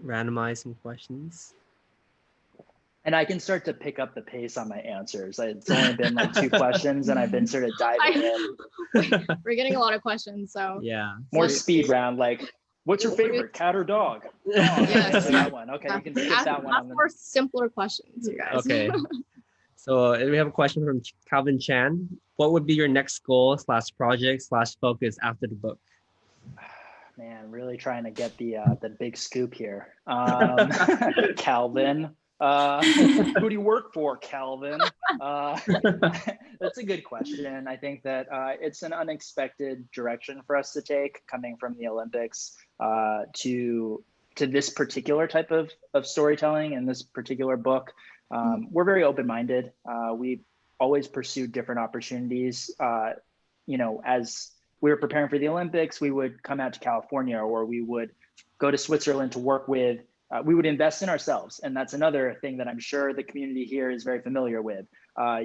randomize some questions. And I can start to pick up the pace on my answers. It's only been like 2 questions and I've been sort of diving in. We're getting a lot of questions, so. Yeah. More speed round, like, what's your favorite, cat or dog? Yes. That one. Okay, you can skip that one. Ask more simpler questions, you guys. Okay. So we have a question from Calvin Chan. What would be your next goal / project / focus after the book? Man, really trying to get the big scoop here. Calvin. Who do you work for, Calvin? That's a good question. I think that it's an unexpected direction for us to take, coming from the Olympics to this particular type of storytelling and this particular book. We're very open-minded. We always pursued different opportunities. You know, as we were preparing for the Olympics, we would come out to California, or we would go to Switzerland to work with. We would invest in ourselves. And that's another thing that I'm sure the community here is very familiar with.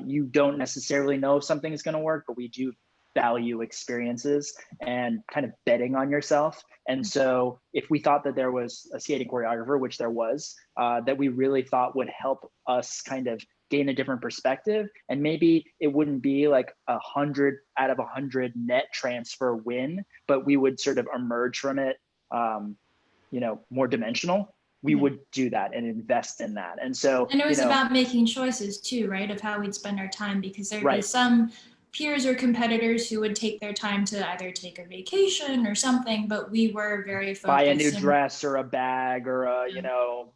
You don't necessarily know if something is going to work, but we do value experiences and kind of betting on yourself. And so if we thought that there was a skating choreographer, which there was, that we really thought would help us kind of gain a different perspective, and maybe it wouldn't be like 100 out of 100 net transfer win, but we would sort of emerge from it, you know, more dimensional. We would do that and invest in that. And so, and it was about making choices too, right? Of how we'd spend our time, because there'd be some peers or competitors who would take their time to either take a vacation or something, but we were very focused. Buy a new dress or a bag or a, you know,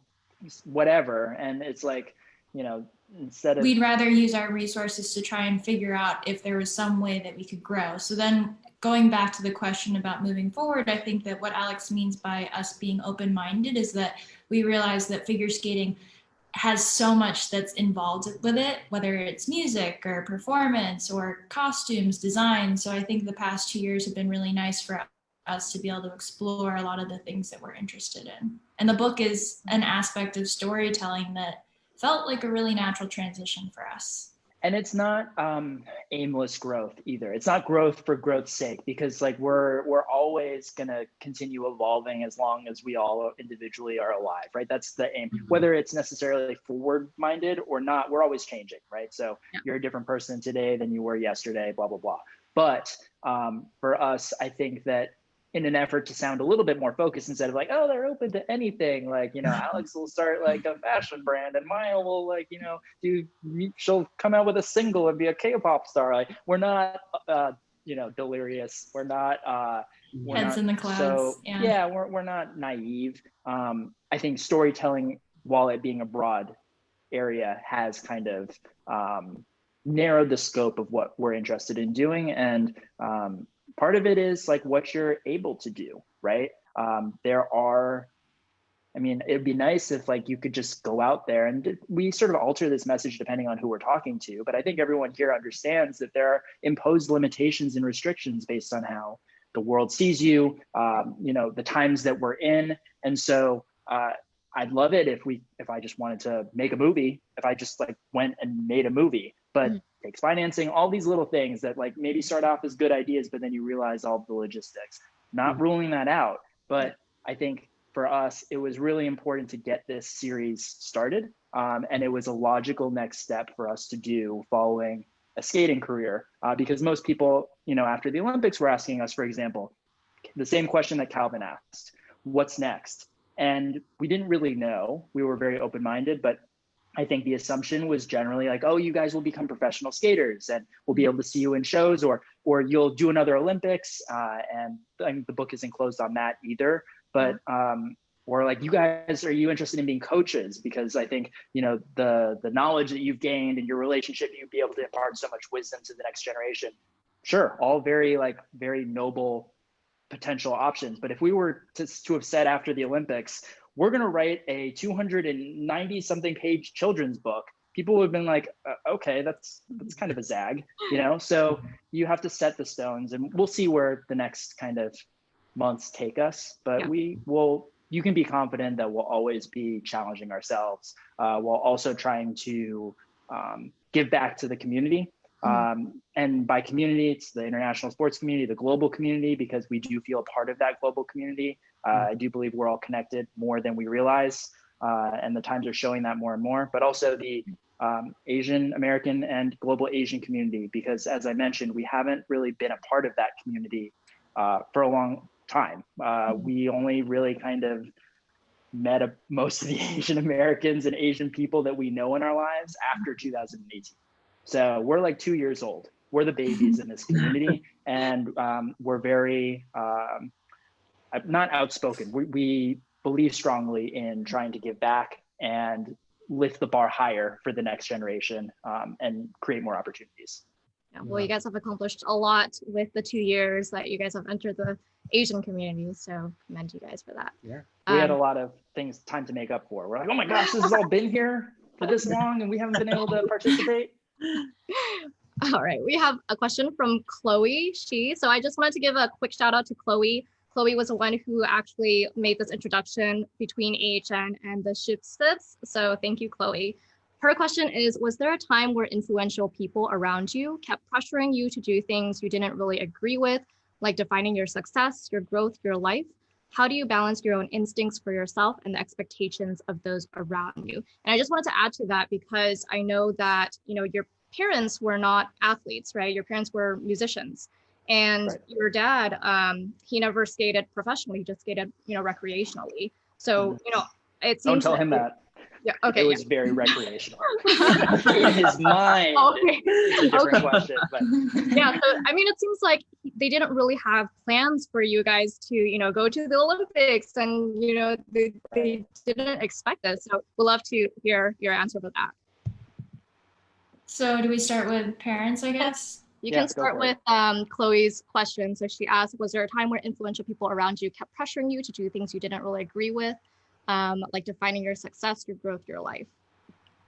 whatever. And it's like, you know, instead of. We'd rather use our resources to try and figure out if there was some way that we could grow. So then going back to the question about moving forward, I think that what Alex means by us being open-minded is that we realize that figure skating has so much that's involved with it, whether it's music or performance or costumes, design. So I think the past 2 years have been really nice for us to be able to explore a lot of the things that we're interested in. And the book is an aspect of storytelling that felt like a really natural transition for us. And it's not aimless growth either. It's not growth for growth's sake, because like we're always gonna continue evolving as long as we all individually are alive, right? That's the aim. Whether it's necessarily forward-minded or not, we're always changing, right? So you're a different person today than you were yesterday, blah, blah, blah. But for us, I think that in an effort to sound a little bit more focused, instead of like, oh, they're open to anything. Like, you know, Alex will start like a fashion brand, and Maia will like, you know, she'll come out with a single and be a K-pop star. Like, we're not, you know, delirious. We're not, heads in the clouds. So yeah, we're not naive. I think storytelling, while it being a broad area, has kind of narrowed the scope of what we're interested in doing. And part of it is like what you're able to do, right? There are, I mean, it'd be nice if like you could just go out there, and we sort of alter this message depending on who we're talking to. But I think everyone here understands that there are imposed limitations and restrictions based on how the world sees you, you know, the times that we're in. And so I'd love it if I just wanted to make a movie, if I just like went and made a movie, but takes financing, all these little things that like maybe start off as good ideas, but then you realize all the logistics. Not ruling that out, but I think for us, it was really important to get this series started. And it was a logical next step for us to do following a skating career, because most people, after the Olympics were asking us, for example, the same question that Calvin asked, what's next? And we didn't really know. We were very open-minded, but I think the assumption was generally like, oh, you guys will become professional skaters and we'll be able to see you in shows, or you'll do another Olympics. And I mean, the book isn't closed on that either, but or like, are you interested in being coaches? Because I think, the knowledge that you've gained and your relationship, you'd be able to impart so much wisdom to the next generation. Sure, all very noble potential options. But if we were to have said after the Olympics, we're going to write a 290 something page children's book, people would have been like, okay, that's kind of a zag, So you have to set the stones, and we'll see where the next kind of months take us. But you can be confident that we'll always be challenging ourselves, while also trying to give back to the community. And by community, it's the international sports community, the global community, because we do feel a part of that global community. I do believe we're all connected more than we realize, and the times are showing that more and more, but also the Asian American and global Asian community, because as I mentioned, we haven't really been a part of that community for a long time. We only really kind of met most of the Asian Americans and Asian people that we know in our lives after 2018. So we're like 2 years old. We're the babies in this community, and we're very not outspoken. We believe strongly in trying to give back and lift the bar higher for the next generation, and create more opportunities. Yeah, well, you guys have accomplished a lot with the 2 years that you guys have entered the Asian community, so commend you guys for that. Yeah, we had a lot of time to make up for. We're like, oh my gosh, this has all been here for this long and we haven't been able to participate. All right, we have a question from Chloe. So I just wanted to give a quick shout out to Chloe. Chloe was the one who actually made this introduction between AHN and the Shib Sibs. So thank you, Chloe. Her question is, was there a time where influential people around you kept pressuring you to do things you didn't really agree with, like defining your success, your growth, your life? How do you balance your own instincts for yourself and the expectations of those around you? And I just wanted to add to that, because I know that, your parents were not athletes, right? Your parents were musicians. And right. Your dad, he never skated professionally, he just skated, recreationally. So, it seems— Don't tell him that. Yeah, okay. It was very recreational. In his mind, it's a different question. But. Yeah, so I mean, it seems like they didn't really have plans for you guys to, go to the Olympics, and they didn't expect this. So we'd love to hear your answer for that. So do we start with parents, I guess? You can start with Chloe's question. So she asked, was there a time where influential people around you kept pressuring you to do things you didn't really agree with? Like defining your success, your growth, your life?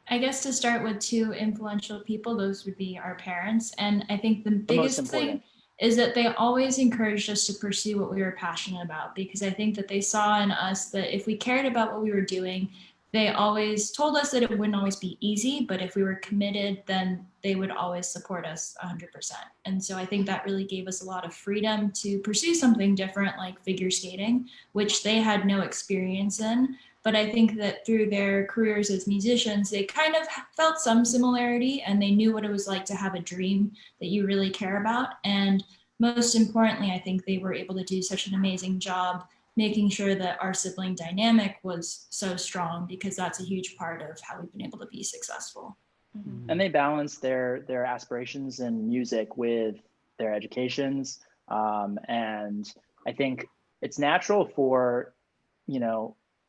I guess to start with two influential people, those would be our parents. And I think the biggest thing is that they always encouraged us to pursue what we were passionate about, because I think that they saw in us that if we cared about what we were doing, they always told us that it wouldn't always be easy, but if we were committed, then they would always support us 100%. And so I think that really gave us a lot of freedom to pursue something different, like figure skating, which they had no experience in. But I think that through their careers as musicians, they kind of felt some similarity, and they knew what it was like to have a dream that you really care about. And most importantly, I think they were able to do such an amazing job making sure that our sibling dynamic was so strong, because that's a huge part of how we've been able to be successful. Mm-hmm. And they balance their aspirations in music with their educations. And I think it's natural for,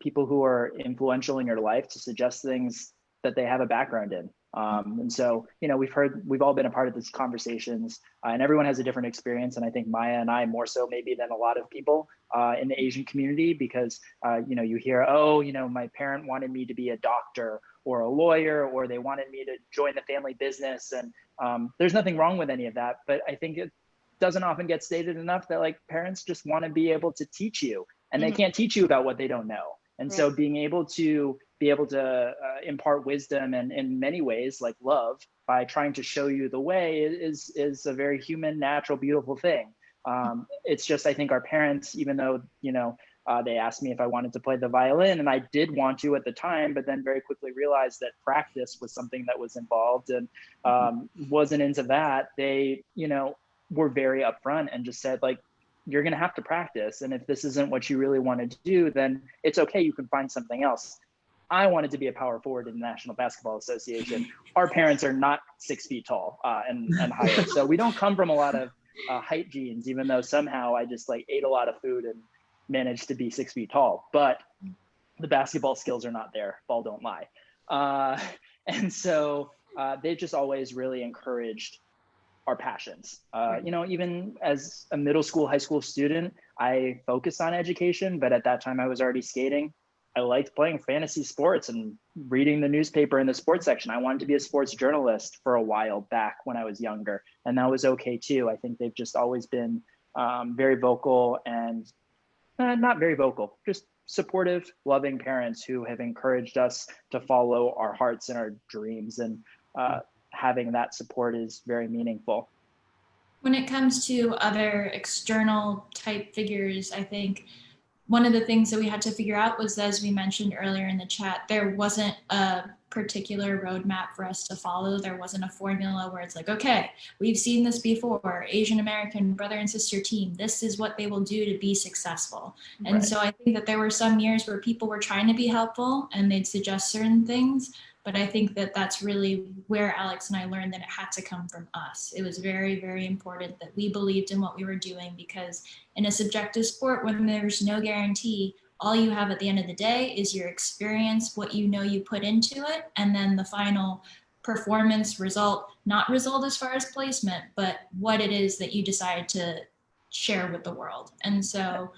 people who are influential in your life to suggest things that they have a background in. And so, we've all been a part of these conversations, and everyone has a different experience. And I think Maia and I more so maybe than a lot of people in the Asian community, because, you hear, my parent wanted me to be a doctor or a lawyer, or they wanted me to join the family business. And there's nothing wrong with any of that. But I think it doesn't often get stated enough that parents just want to be able to teach you, and they can't teach you about what they don't know. And so being able to impart wisdom, and in many ways like love, by trying to show you the way is a very human, natural, beautiful thing. It's just, I think our parents, even though, They asked me if I wanted to play the violin, and I did want to at the time, but then very quickly realized that practice was something that was involved, and wasn't into that. They, were very upfront and just said, like, you're going to have to practice. And if this isn't what you really want to do, then it's okay. You can find something else. I wanted to be a power forward in the National Basketball Association. Our parents are not 6 feet tall and higher. So we don't come from a lot of height genes, even though somehow I just like ate a lot of food and managed to be 6 feet tall. But the basketball skills are not there. Ball don't lie. And so they've just always really encouraged our passions. Even as a middle school, high school student, I focused on education, but at that time I was already skating. I liked playing fantasy sports and reading the newspaper in the sports section. I wanted to be a sports journalist for a while back when I was younger, and that was okay too. I think they've just always been very vocal and not very vocal, just supportive, loving parents who have encouraged us to follow our hearts and our dreams. And having that support is very meaningful. When it comes to other external type figures, I think one of the things that we had to figure out was, as we mentioned earlier in the chat, there wasn't a particular roadmap for us to follow. There wasn't a formula where it's like, okay, we've seen this before, Asian American brother and sister team, this is what they will do to be successful. And Right. so I think that there were some years where people were trying to be helpful and they'd suggest certain things. But I think that that's really where Alex and I learned that it had to come from us. It was very, very important that we believed in what we were doing, because in a subjective sport, when there's no guarantee, all you have at the end of the day is your experience, what you put into it, and then the final performance result, not result as far as placement, but what it is that you decide to share with the world. And so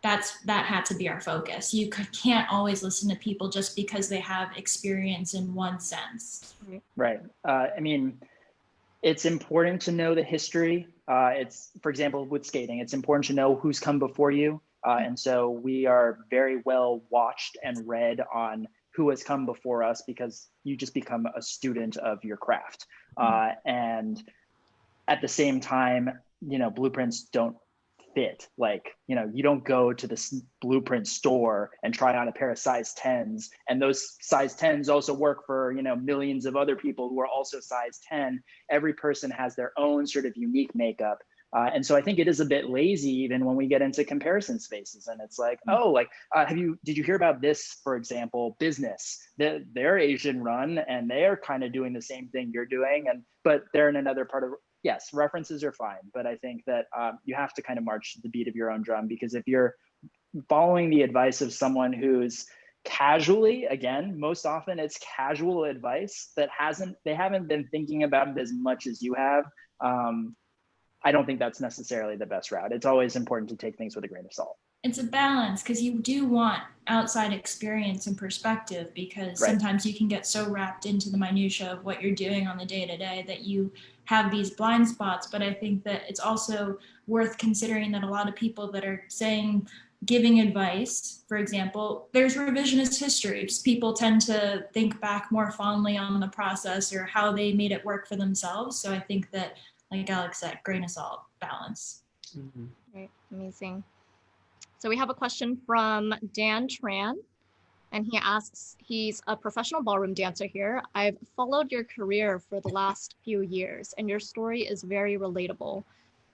that had to be our focus. You can't always listen to people just because they have experience in one sense. Right. I mean, it's important to know the history. It's, for example, with skating, it's important to know who's come before you. And so we are very well watched and read on who has come before us, because you just become a student of your craft. And at the same time, blueprints don't fit. Like, you don't go to the blueprint store and try on a pair of size 10s, and those size 10s also work for millions of other people who are also size 10. Every person has their own sort of unique makeup, and so I think it is a bit lazy even when we get into comparison spaces, and it's like, did you hear about this, for example, business? They're Asian run and they're kind of doing the same thing you're doing, but they're in another part of. Yes, references are fine, but I think that you have to kind of march to the beat of your own drum, because if you're following the advice of someone who's casually, again, most often it's casual advice that they haven't been thinking about it as much as you have, I don't think that's necessarily the best route. It's always important to take things with a grain of salt. It's a balance, because you do want outside experience and perspective, because sometimes you can get so wrapped into the minutia of what you're doing on the day-to-day that you have these blind spots. But I think that it's also worth considering that a lot of people that are giving advice, for example, there's revisionist history. People tend to think back more fondly on the process or how they made it work for themselves. So I think that, like Alex said, grain of salt, balance. Mm-hmm. Right, amazing. So we have a question from Dan Tran, and he asks, he's a professional ballroom dancer here. I've followed your career for the last few years, and your story is very relatable.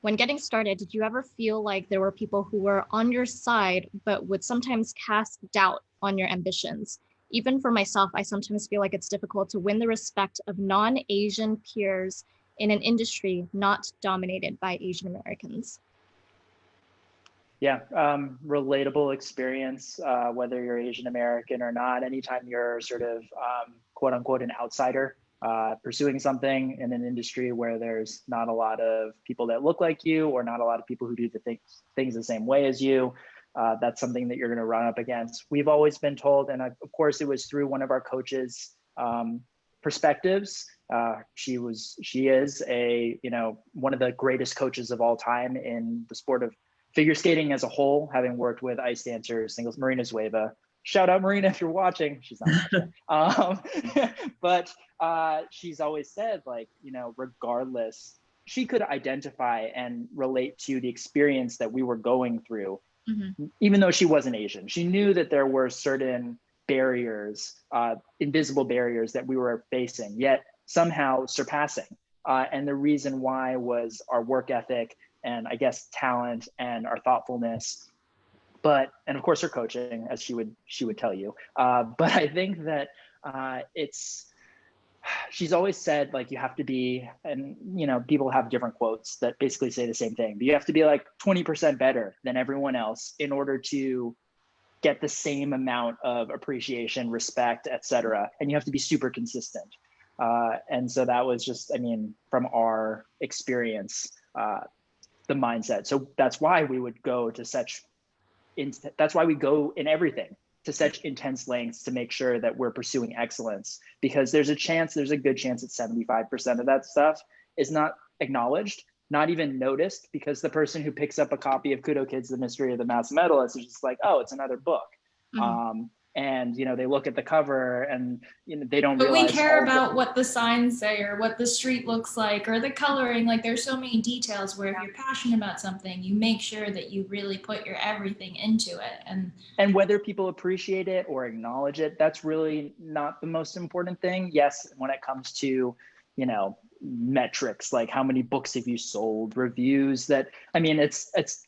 When getting started, did you ever feel like there were people who were on your side, but would sometimes cast doubt on your ambitions? Even for myself, I sometimes feel like it's difficult to win the respect of non-Asian peers in an industry not dominated by Asian Americans. Yeah, relatable experience, whether you're Asian American or not. Anytime you're sort of quote unquote an outsider, pursuing something in an industry where there's not a lot of people that look like you, or not a lot of people who do the things the same way as you, that's something that you're going to run up against. We've always been told, and of course it was through one of our coaches' perspectives. She is one of the greatest coaches of all time in the sport of figure skating as a whole, having worked with ice dancers, singles, Marina Zueva. Shout out Marina if you're watching. She's not watching. But she's always said, like, regardless, she could identify and relate to the experience that we were going through, even though she wasn't Asian. She knew that there were certain barriers, invisible barriers that we were facing, yet somehow surpassing. And the reason why was our work ethic and I guess talent and our thoughtfulness, and of course her coaching, as she would tell you. But I think that she's always said, like, you have to be, and people have different quotes that basically say the same thing, but you have to be like 20% better than everyone else in order to get the same amount of appreciation, respect, etc. And you have to be super consistent. And so that was just, from our experience, the mindset. So that's why we would go to that's why we go in everything to such intense lengths to make sure that we're pursuing excellence, because there's a good chance that 75% of that stuff is not acknowledged, not even noticed, because the person who picks up a copy of Kudo Kids, The Mystery of the Mass Medalists is just like, oh, it's another book. And they look at the cover and they don't realize. But we care about what the signs say or what the street looks like or the coloring. Like, there's so many details where if you're passionate about something, you make sure that you really put your everything into it. And whether people appreciate it or acknowledge it, that's really not the most important thing. Yes, when it comes to, metrics, like how many books have you sold, reviews, it's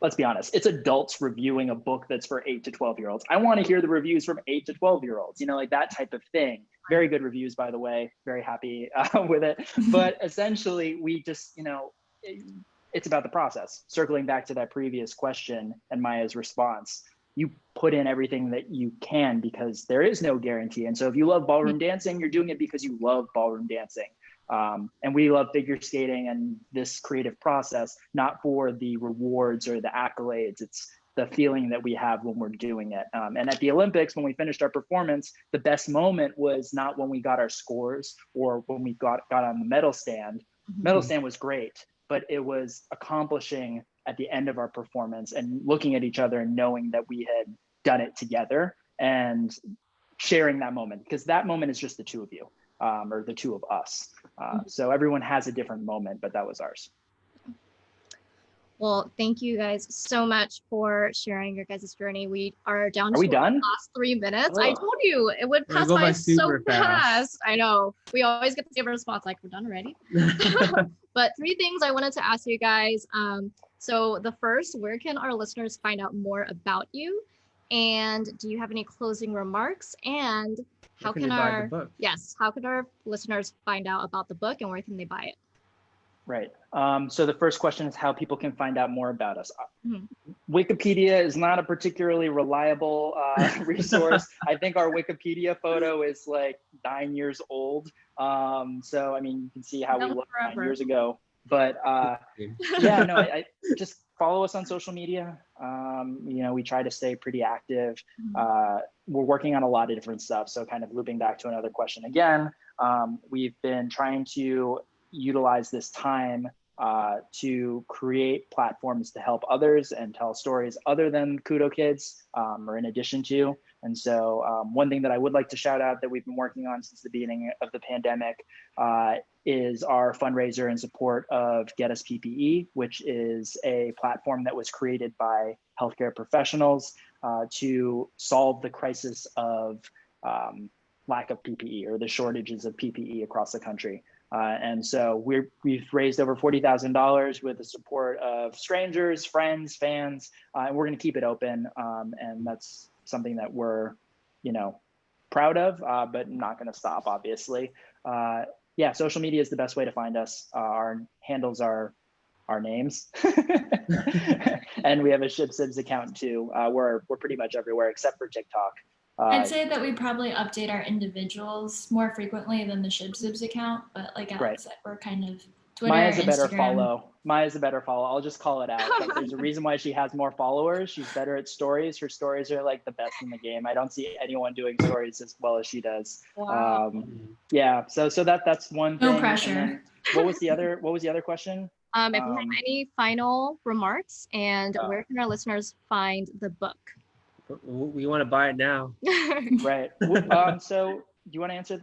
let's be honest, it's adults reviewing a book that's for 8 to 12-year-olds. I want to hear the reviews from 8 to 12-year-olds, like that type of thing. Very good reviews, by the way, very happy with it. But essentially, we just, it's about the process. Circling back to that previous question and Maia's response, you put in everything that you can because there is no guarantee. And so if you love ballroom dancing, you're doing it because you love ballroom dancing. And we love figure skating and this creative process, not for the rewards or the accolades. It's the feeling that we have when we're doing it. And at the Olympics, when we finished our performance, the best moment was not when we got our scores or when we got on the medal stand. Medal stand was great, but it was accomplishing at the end of our performance and looking at each other and knowing that we had done it together and sharing that moment, because that moment is just the two of you. Or the two of us. So everyone has a different moment, but that was ours. Well, thank you guys so much for sharing your guys' journey. We are down to done? the last 3 minutes. Oh. I told you it would pass by so fast. I know. We always get the same response, like, we're done already. But 3 things I wanted to ask you guys. So the first, where can our listeners find out more about you? And do you have any closing remarks? And how can our listeners find out about the book and where can they buy it? Right. So the first question is how people can find out more about us. Wikipedia is not a particularly reliable resource. I think our Wikipedia photo is like 9 years old. So, you can see how we looked 9 years ago. But I just follow us on social media. We try to stay pretty active. We're working on a lot of different stuff. So kind of looping back to another question again, we've been trying to utilize this time to create platforms to help others and tell stories other than Kudo Kids or in addition to. And so one thing that I would like to shout out that we've been working on since the beginning of the pandemic is our fundraiser in support of Get Us PPE, which is a platform that was created by healthcare professionals to solve the crisis of lack of PPE or the shortages of PPE across the country. And so we've raised over $40,000 with the support of strangers, friends, fans, and we're going to keep it open. And that's something that we're, proud of, but not going to stop, obviously. Social media is the best way to find us. Our handles are our names. And we have a Shib Sibs account too. We're pretty much everywhere except for TikTok. I'd say that we probably update our individuals more frequently than the Shib Sibs account, but like Alex said, we're kind of Twitter, Maya's a better Instagram. follow. Maya's a better follow. I'll just call it out. Like, there's a reason why she has more followers. She's better at stories. Her stories are like the best in the game. I don't see anyone doing stories as well as she does. Wow. So that's one thing. No pressure. What was the other question? If you have any final remarks, and where can our listeners find the book? We want to buy it now. Right. So do you want to answer?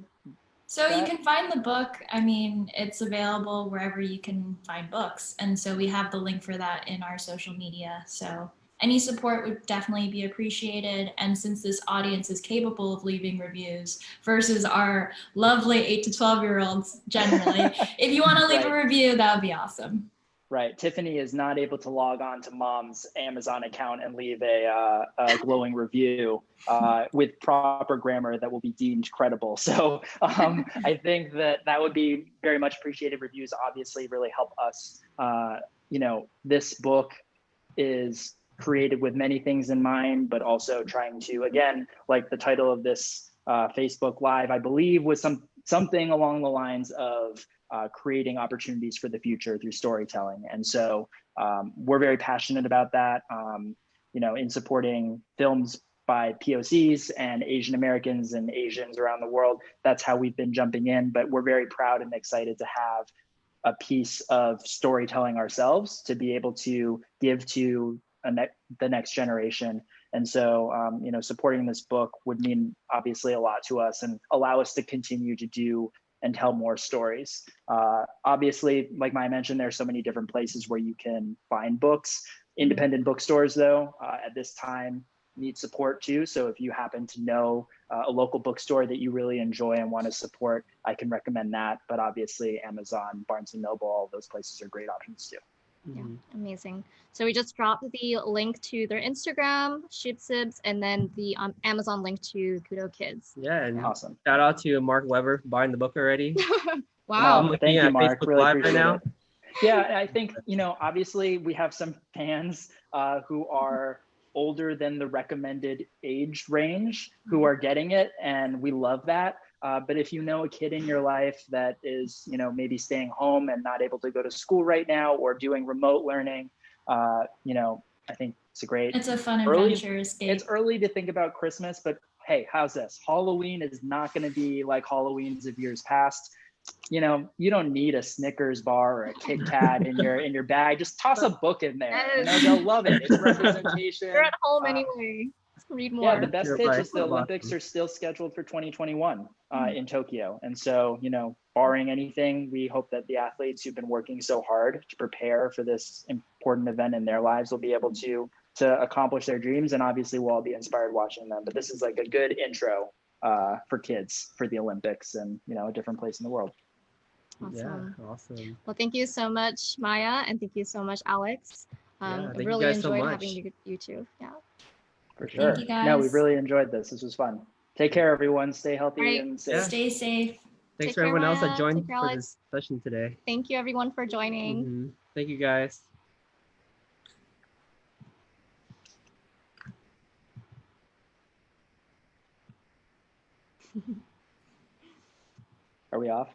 So you can find the book. It's available wherever you can find books. And so we have the link for that in our social media. So any support would definitely be appreciated. And since this audience is capable of leaving reviews versus our lovely 8 to 12-year-olds generally, if you want to leave a review, that would be awesome. Right. Tiffany is not able to log on to mom's Amazon account and leave a glowing review with proper grammar that will be deemed credible. So I think that would be very much appreciated. Reviews obviously really help us. This book is created with many things in mind, but also trying to, again, like the title of this Facebook Live, I believe was something along the lines of creating opportunities for the future through storytelling. And so we're very passionate about that, in supporting films by POCs and Asian Americans and Asians around the world. That's how we've been jumping in, but we're very proud and excited to have a piece of storytelling ourselves to be able to give to the next generation. And so, supporting this book would mean obviously a lot to us and allow us to continue to do and tell more stories. Obviously, like Maia mentioned, there are so many different places where you can find books. Independent bookstores, though, at this time need support too. So if you happen to know a local bookstore that you really enjoy and want to support, I can recommend that. But obviously, Amazon, Barnes & Noble, all those places are great options too. Yeah, amazing. So we just dropped the link to their Instagram, Shib Sibs, and then the Amazon link to Kudo Kids. Yeah, and awesome. Shout out to Mark Weber for buying the book already. Wow. I'm Thank you, Mark. Facebook really Live appreciate right now. it. Yeah, I think, obviously we have some fans who are older than the recommended age range who are getting it, and we love that. But if you know a kid in your life that is, maybe staying home and not able to go to school right now or doing remote learning, I think it's a fun adventure escape. It's early to think about Christmas, but hey, how's this? Halloween is not going to be like Halloweens of years past. You don't need a Snickers bar or a Kit Kat in your bag. Just toss a book in there. They'll love it. It's representation. You're at home anyway. Read more. Yeah, the best pitch is the Olympics are still scheduled for 2021 in Tokyo. And so, barring anything, we hope that the athletes who've been working so hard to prepare for this important event in their lives will be able to accomplish their dreams. And obviously we'll all be inspired watching them. But this is like a good intro for kids for the Olympics and, a different place in the world. Awesome. Yeah, awesome. Well, thank you so much, Maia, and thank you so much, Alex. I thank really you guys enjoyed so much. having you two. Yeah. For sure. Thank you, guys. No, we really enjoyed this. This was fun. Take care, everyone. Stay healthy and safe. Stay safe. Thanks Take for care, everyone else Maia. that joined Take care, for Alex. this session today. Thank you, everyone, for joining. Thank you, guys. Are we off?